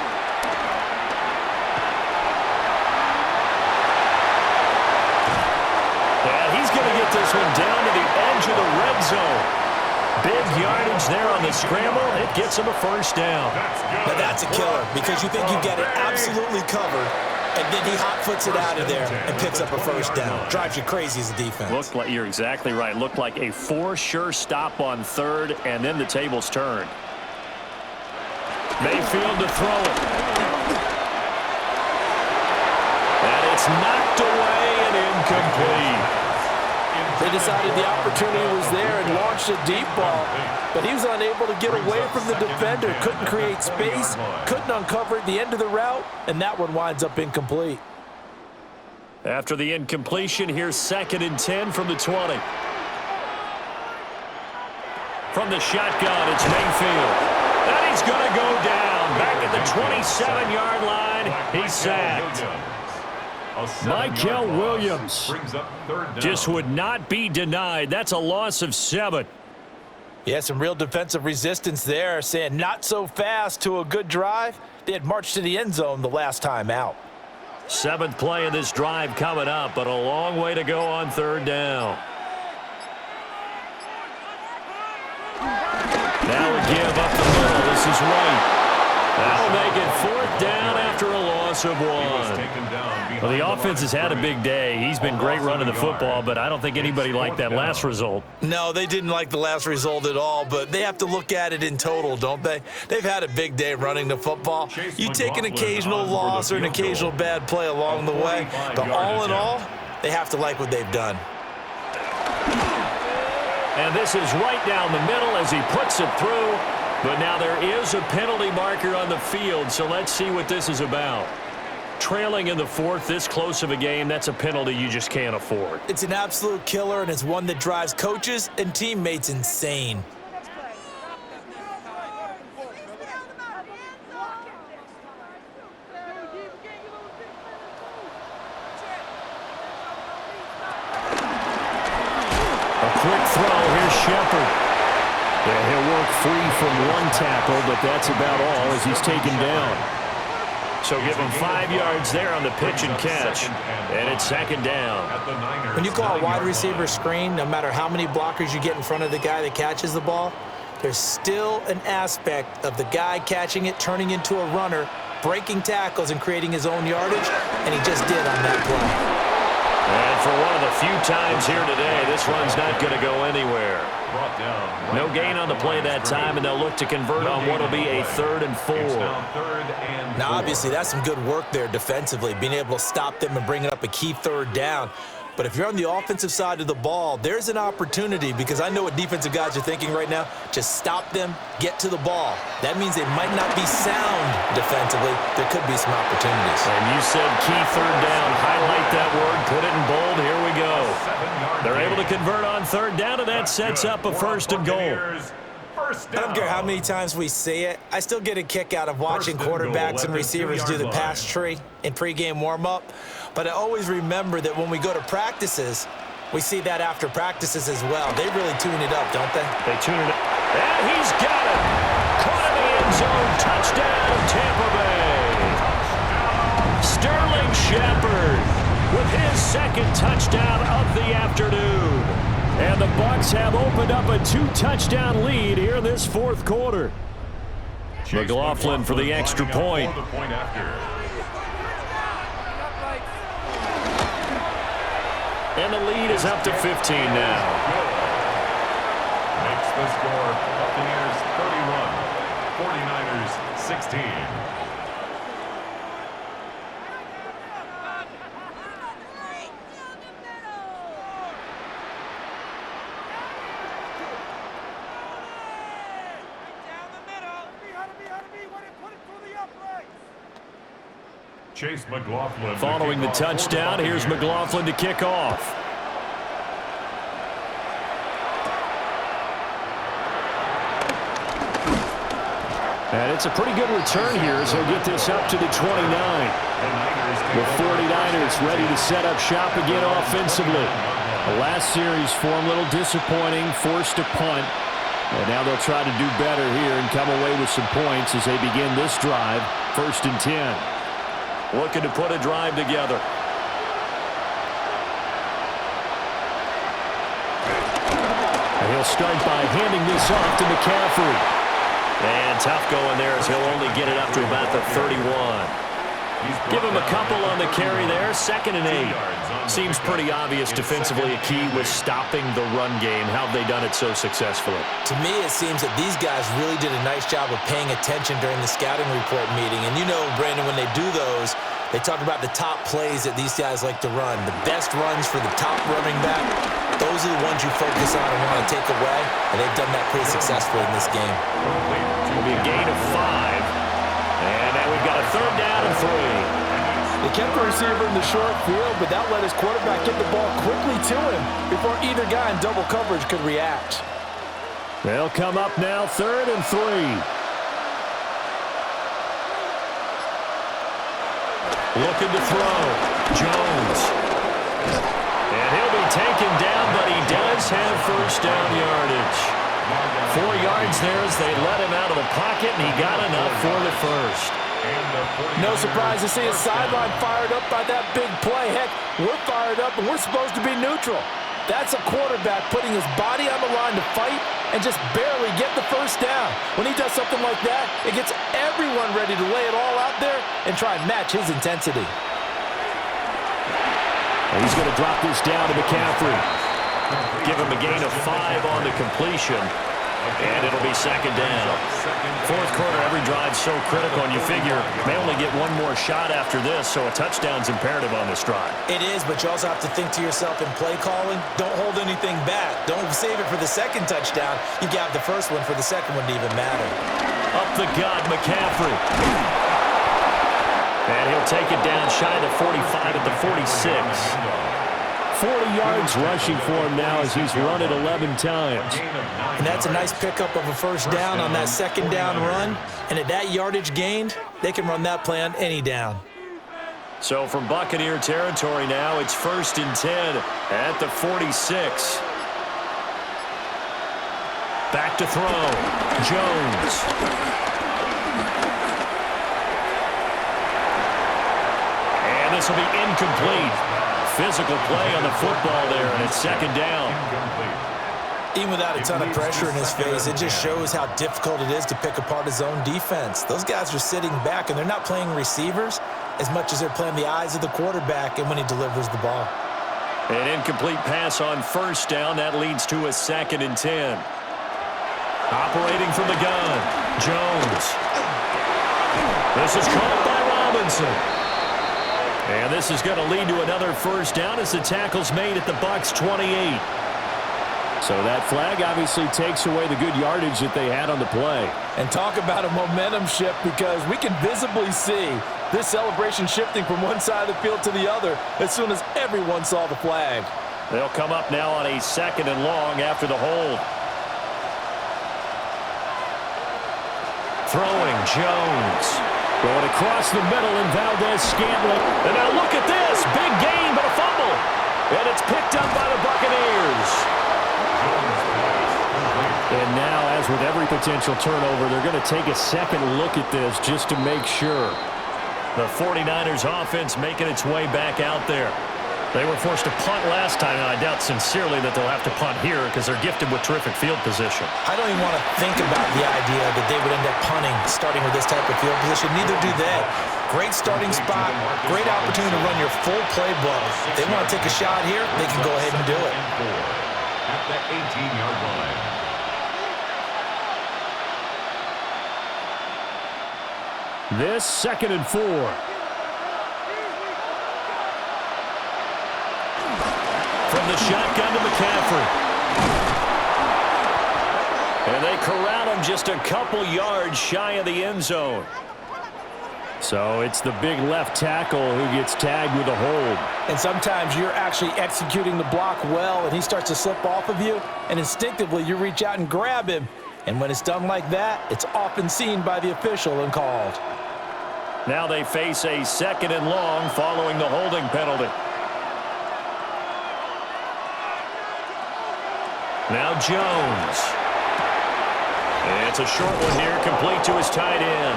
And he's going to get this one down to the edge of the red zone. Big yardage there on the scramble. It gets him a first down. Now that's a killer because you think you've got it absolutely covered, and then he hot-foots it out of there and picks up a first down. Drives you crazy as a defense. Looked like, you're exactly right. Looked like a for-sure stop on 3rd, and then the tables turned. Mayfield to throw it. And it's knocked away and incomplete. They decided the opportunity was there and launched a deep ball, but he was unable to get away from the defender, couldn't create space, couldn't uncover at the end of the route, and that one winds up incomplete. After the incompletion, here's 2nd and 10 from the 20. From the shotgun, it's Mayfield. And he's going to go down. Back at the 27-yard line, he's sacked. Michael Williams just would not be denied. That's a loss of 7. Yeah, some real defensive resistance there, saying not so fast to a good drive. They had marched to the end zone the last time out. 7th play of this drive coming up, but a long way to go on 3rd down. Now we give up the middle. This is White. That'll make it 4th down after a loss of 1. Well, the offense has had a big day. He's been great running the football, but I don't think anybody liked that last result. No, they didn't like the last result at all, but they have to look at it in total, don't they? They've had a big day running the football. You take an occasional loss or an occasional bad play along the way, but all in all, they have to like what they've done. And this is right down the middle as he puts it through. But now there is a penalty marker on the field, so let's see what this is about. Trailing in the 4th, this close of a game, that's a penalty you just can't afford. It's an absolute killer, and it's one that drives coaches and teammates insane. A quick throw, here's Shepard. And he'll work free from one tackle, but that's about all as he's taken down. So give them 5 yards there on the pitch and catch. And it's second down. When you call a wide receiver screen, no matter how many blockers you get in front of the guy that catches the ball, there's still an aspect of the guy catching it, turning into a runner, breaking tackles and creating his own yardage, and he just did on that play. And for one of the few times here today, this run's not going to go anywhere. No gain on the play that time, and they'll look to convert on what will be a 3rd and 4. Now, obviously, that's some good work there defensively, being able to stop them and bringing up a key 3rd down. But if you're on the offensive side of the ball, there's an opportunity, because I know what defensive guys are thinking right now. Just stop them, get to the ball. That means they might not be sound defensively. There could be some opportunities. And you said key 3rd down. Highlight that word. Put it in bold. Here we go. They're able to convert on 3rd down, and that sets up a 1st and goal. I don't care how many times we see it. I still get a kick out of watching quarterbacks and receivers do the pass tree in pregame warm-up. But I always remember that when we go to practices, we see that after practices as well. They really tune it up, don't they? They tune it up. And he's got it. Caught in the end zone. Touchdown, Tampa Bay. Sterling Shepard with his 2nd touchdown of the afternoon. And the Bucs have opened up a 2-touchdown lead here in this 4th quarter. McLaughlin for the extra point. And the lead is up to 15 now. Makes the score Buccaneers 31, 49ers 16. Chase McLaughlin. Following the touchdown, here's McLaughlin to kick off. And it's a pretty good return here as he'll get this up to the 29. The 49ers ready to set up shop again offensively. The last series for him a little disappointing, forced a punt. And now they'll try to do better here and come away with some points as they begin this drive, 1st and 10. Looking to put a drive together. And he'll start by handing this off to McCaffrey. And tough going there as he'll only get it up to about the 31. Give him a couple on the carry there, 2nd and 8. Seems pretty obvious defensively a key was stopping the run game. How have they done it so successfully? To me, it seems that these guys really did a nice job of paying attention during the scouting report meeting. And you know, Brandon, when they do those, they talk about the top plays that these guys like to run. The best runs for the top running back, those are the ones you focus on and want to take away. And they've done that pretty successfully in this game. It'll be a gain of 5. And now we've got a 3rd down and 3. They kept the receiver in the short field, but that let his quarterback get the ball quickly to him before either guy in double coverage could react. They'll come up now, 3rd and 3. Looking to throw. Jones. And he'll be taken down, but he does have 1st down yardage. 4 yards there as they let him out of the pocket, and he got enough for the 1st. No surprise to see his sideline fired up by that big play. Heck, we're fired up, and we're supposed to be neutral. That's a quarterback putting his body on the line to fight and just barely get the 1st down. When he does something like that, it gets everyone ready to lay it all out there and try and match his intensity. And he's going to drop this down to McCaffrey. Give him a gain of 5 on the completion. And it'll be 2nd down. 4th quarter, every drive so critical, and you figure may only get one more shot after this, so a touchdown's imperative on this drive. It is, but you also have to think to yourself in play calling, don't hold anything back. Don't save it for the 2nd touchdown. You got the 1st one for the 2nd one to even matter. Up the gut, McCaffrey. And he'll take it down shy of the 45 at the 46. 40 yards rushing for him now as he's run it 11 times. And that's a nice pickup of a 1st down on that 2nd down run. And at that yardage gained, they can run that play on any down. So from Buccaneer territory now, it's 1st and 10 at the 46. Back to throw. Jones. this will be incomplete. Physical play on the football there, and it's second down. Even without a ton of pressure in his face, it just shows how difficult it is to pick apart his own defense. Those guys are sitting back, and they're not playing receivers as much as they're playing the eyes of the quarterback and when he delivers the ball. An incomplete pass on first down. That leads to a 2nd and 10. Operating from the gun, Jones. This is caught by Robinson. And this is going to lead to another first down as the tackle's made at the Bucs 28. So that flag obviously takes away the good yardage that they had on the play. And talk about a momentum shift, because we can visibly see this celebration shifting from one side of the field to the other as soon as everyone saw the flag. They'll come up now on a 2nd and long after the hold. Throwing, Jones. Going across the middle, and Valdez-Scantling. And now look at this. Big gain, but a fumble. And it's picked up by the Buccaneers. And now, as with every potential turnover, they're going to take a second look at this just to make sure. The 49ers offense making its way back out there. They were forced to punt last time, and I doubt sincerely that they'll have to punt here because they're gifted with terrific field position. I don't even want to think about the idea that they would end up punting starting with this type of field position. Neither do they. Great starting spot, great opportunity to run your full playbook. If they want to take a shot here, they can go ahead and do it. At the 18-yard line. This 2nd and 4. From the shotgun to McCaffrey. And they corral him just a couple yards shy of the end zone. So it's the big left tackle who gets tagged with a hold. And sometimes you're actually executing the block well, and he starts to slip off of you, and instinctively you reach out and grab him. And when it's done like that, it's often seen by the official and called. Now they face a 2nd and long following the holding penalty. Now Jones. It's a short one here, complete to his tight end.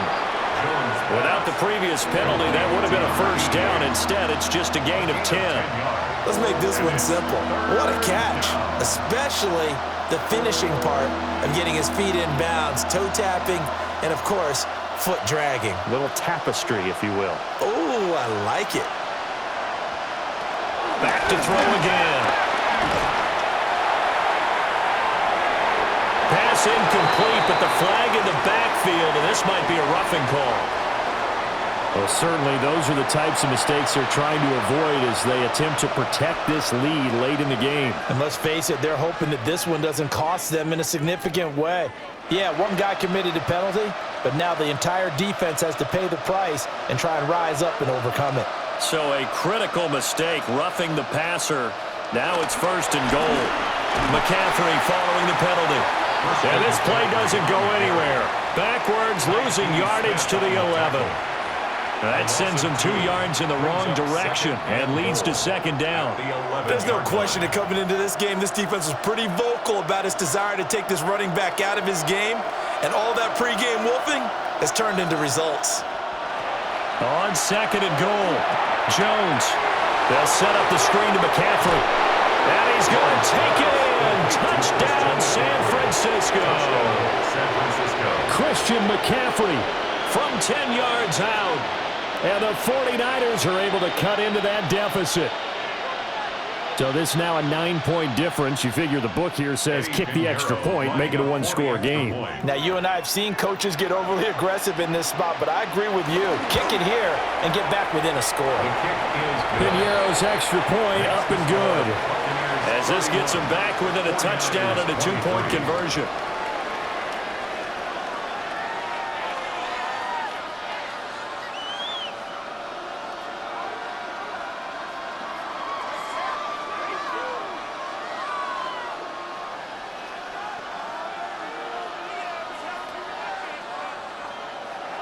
Without the previous penalty, that would have been a first down. Instead, it's just a gain of 10. Let's make this one simple. What a catch, especially the finishing part of getting his feet in bounds, toe tapping, and of course, foot dragging. Little tapestry, if you will. Oh, I like it. Back to throw again. Pass incomplete, but the flag in the backfield, and this might be a roughing call. Well, certainly those are the types of mistakes they're trying to avoid as they attempt to protect this lead late in the game. And let's face it, they're hoping that this one doesn't cost them in a significant way. Yeah, one guy committed a penalty, but now the entire defense has to pay the price and try and rise up and overcome it. So a critical mistake, roughing the passer. Now it's 1st and goal. McCaffrey following the penalty. And this play doesn't go anywhere. Backwards, losing yardage to the 11. That sends him 2 yards in the wrong direction and leads to 2nd down. There's no question that coming into this game, this defense was pretty vocal about its desire to take this running back out of his game, and all that pregame wolfing has turned into results. On 2nd and goal, Jones. They'll set up the screen to McCaffrey. And he's going to take it in. Touchdown, San Francisco. Christian McCaffrey from 10 yards out. And the 49ers are able to cut into that deficit. So this now a 9-point difference. You figure the book here says kick the extra point, make it a 1-score game. Now, you and I have seen coaches get overly aggressive in this spot, but I agree with you. Kick it here and get back within a score. Piñeiro's extra point up and good. As this gets him back within a touchdown and a 2-point conversion.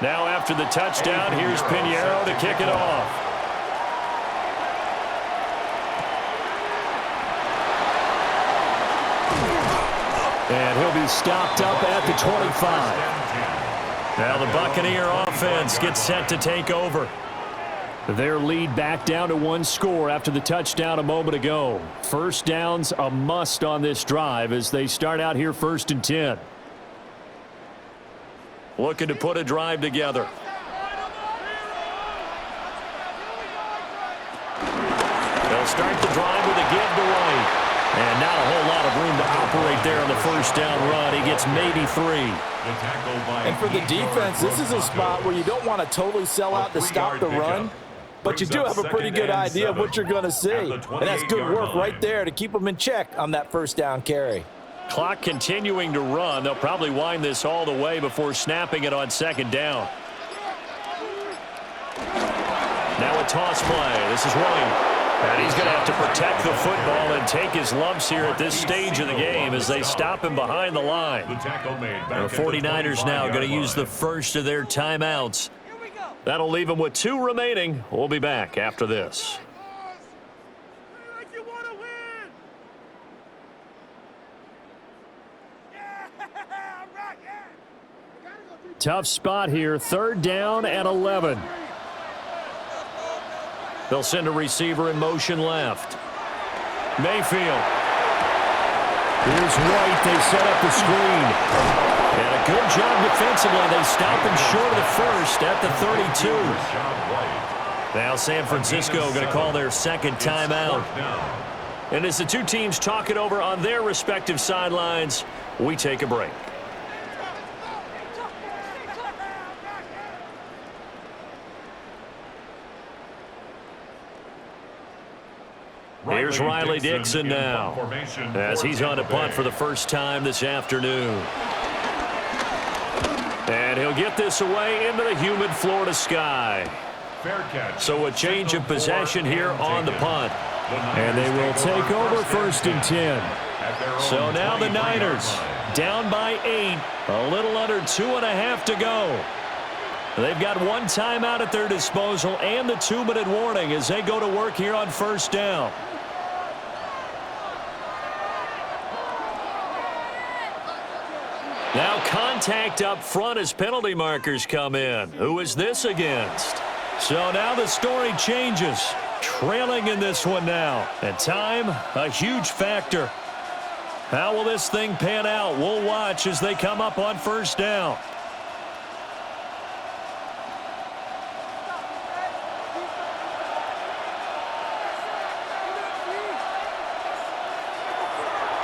Now after the touchdown, here's Piñeiro to kick it off. And he'll be stopped up at the 25. Now the Buccaneer offense gets set to take over. Their lead back down to one score after the touchdown a moment ago. First down's a must on this drive as they start out here 1st and 10. Looking to put a drive together. They'll start the drive with a give to White. And not a whole lot of room to operate there on the first down run. He gets maybe 3. And for the defense, this is a spot where you don't want to totally sell out to stop the run, but you do have a pretty good idea of what you're going to see. And that's good work right there to keep them in check on that first down carry. Clock continuing to run. They'll probably wind this all the way before snapping it on 2nd down. Now a toss play. This is White. And he's going to have to protect the football and take his lumps here at this stage of the game as they stop him behind the line. The 49ers now going to use the first of their timeouts. That'll leave them with 2 remaining. We'll be back after this. Tough spot here. 3rd down and 11. They'll send a receiver in motion left. Mayfield. Here's White. They set up the screen. And a good job defensively. They stop him short of the first at the 32. Now San Francisco going to call their 2nd timeout. And as the 2 teams talk it over on their respective sidelines, we take a break. Here's Riley Dixon now as he's on a punt for the first time this afternoon. And he'll get this away into the humid Florida sky. So a change of possession here on the punt. And they will take over 1st and 10. So now the Niners down by 8. A little under 2.5 to go. They've got 1 timeout at their disposal and the 2-minute warning as they go to work here on 1st down. Now contact up front as penalty markers come in. Who is this against? So now the story changes. Trailing in this one now. And time, a huge factor. How will this thing pan out? We'll watch as they come up on 1st down.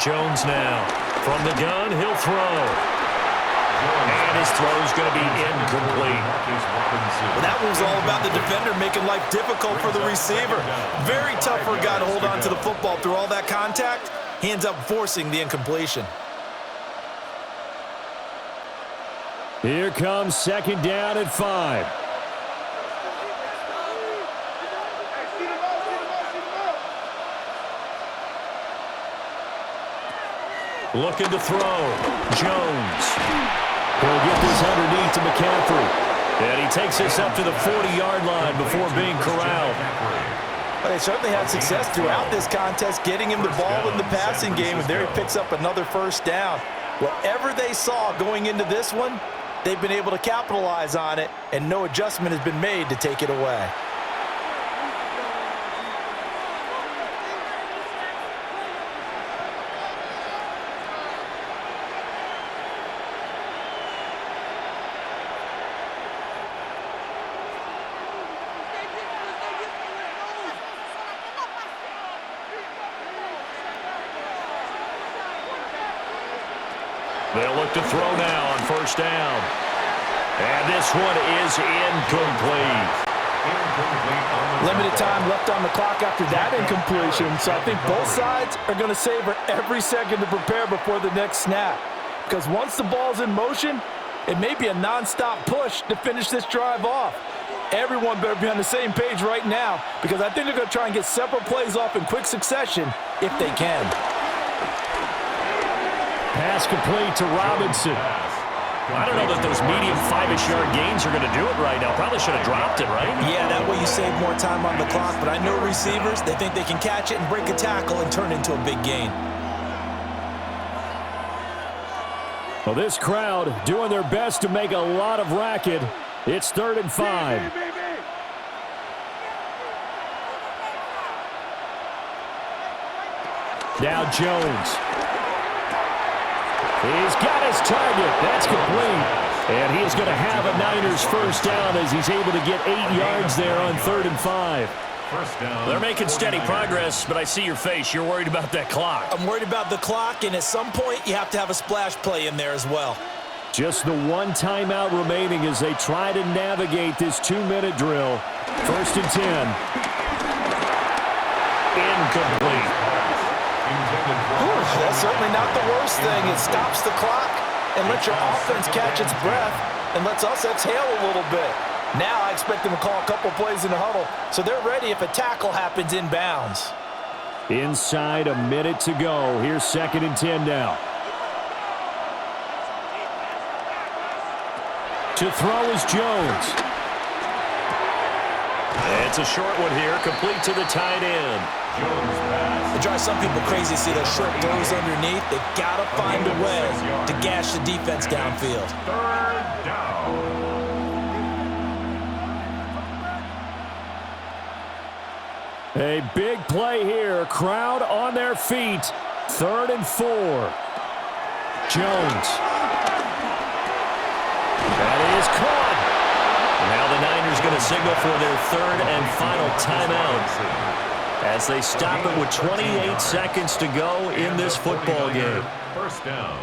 Jones now. From the gun, he'll throw. And his throw's going to be incomplete. Well, that was all about the defender making life difficult for the receiver. Very tough for a guy to hold on to the football through all that contact. He ends up forcing the incompletion. Here comes 2nd down and 5. Looking to throw. Jones. He'll get this underneath to McCaffrey. And he takes this up to the 40-yard line before being corralled. But they certainly had success throughout this contest, getting him the ball in the passing game, and there he picks up another 1st down. Whatever they saw going into this one, they've been able to capitalize on it, and no adjustment has been made to take it away. They'll look to throw now on 1st down. And this one is incomplete. Limited time left on the clock after that incompletion, so I think both sides are going to savor every second to prepare before the next snap. Because once the ball's in motion, it may be a nonstop push to finish this drive off. Everyone better be on the same page right now, because I think they're going to try and get several plays off in quick succession if they can. Pass complete to Robinson. I don't know that those medium 5-ish yard gains are going to do it right now. Probably should have dropped it, right? Yeah, that way you save more time on the clock. But I know receivers, they think they can catch it and break a tackle and turn it into a big gain. Well, this crowd doing their best to make a lot of racket. It's 3rd and 5. Now Jones. He's got his target. That's complete. And he is going to have a Niners first down as he's able to get 8 yards there on 3rd and 5. First down. They're making steady progress, but I see your face. You're worried about that clock. I'm worried about the clock, and at some point, you have to have a splash play in there as well. Just the one timeout remaining as they try to navigate this 2-minute drill. 1st and 10. Incomplete. That's certainly not the worst thing. It stops the clock and lets your offense catch its breath and lets us exhale a little bit. Now I expect them to call a couple plays in the huddle, so they're ready if a tackle happens inbounds. Inside a minute to go. Here's 2nd and 10 now. To throw is Jones. It's a short one here, complete to the tight end. It drives some people crazy to see those short throws underneath. They've got to find a way to gash the defense downfield. 3rd down. A big play here. Crowd on their feet. 3rd and 4. Jones. That is caught. Now the Niners going to signal for their 3rd and final timeout as they stop it with 28 seconds to go in this football game. First down.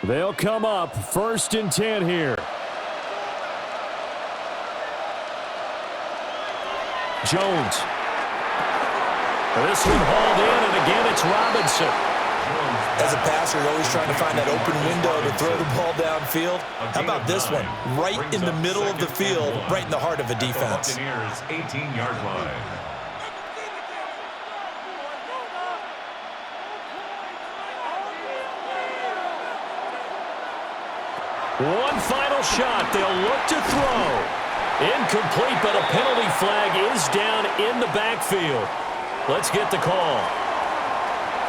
They'll come up 1st and 10 here. Jones. This one hauled in, and again it's Robinson. As a passer, you're always trying to find that open window to throw the ball downfield. How about this one? Right in the middle of the field, right in the heart of a defense. Buccaneers 18-yard line. One final shot. They'll look to throw. Incomplete, but a penalty flag is down in the backfield. Let's get the call.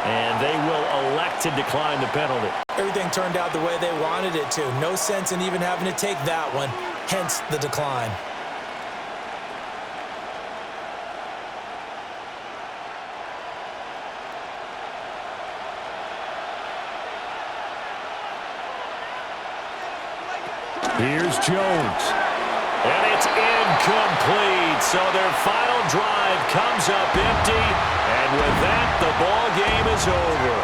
And they will elect to decline the penalty. Everything turned out the way they wanted it to. No sense in even having to take that one, hence the decline. Here's Jones. And it's incomplete. So their final drive comes up empty. And with that, the ball game is over.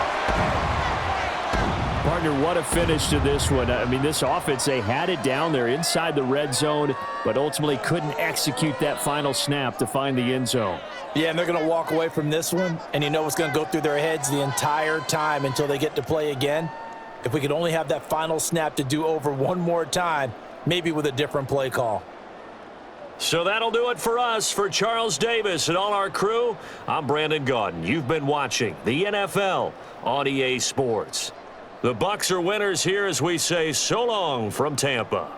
Partner, what a finish to this one. I mean, this offense, they had it down there inside the red zone, but ultimately couldn't execute that final snap to find the end zone. Yeah, and they're going to walk away from this one, and you know what's going to go through their heads the entire time until they get to play again. If we could only have that final snap to do over one more time, maybe with a different play call. So that'll do it for us. For Charles Davis and all our crew, I'm Brandon Gaudin. You've been watching the NFL on EA Sports. The Bucs are winners here as we say so long from Tampa.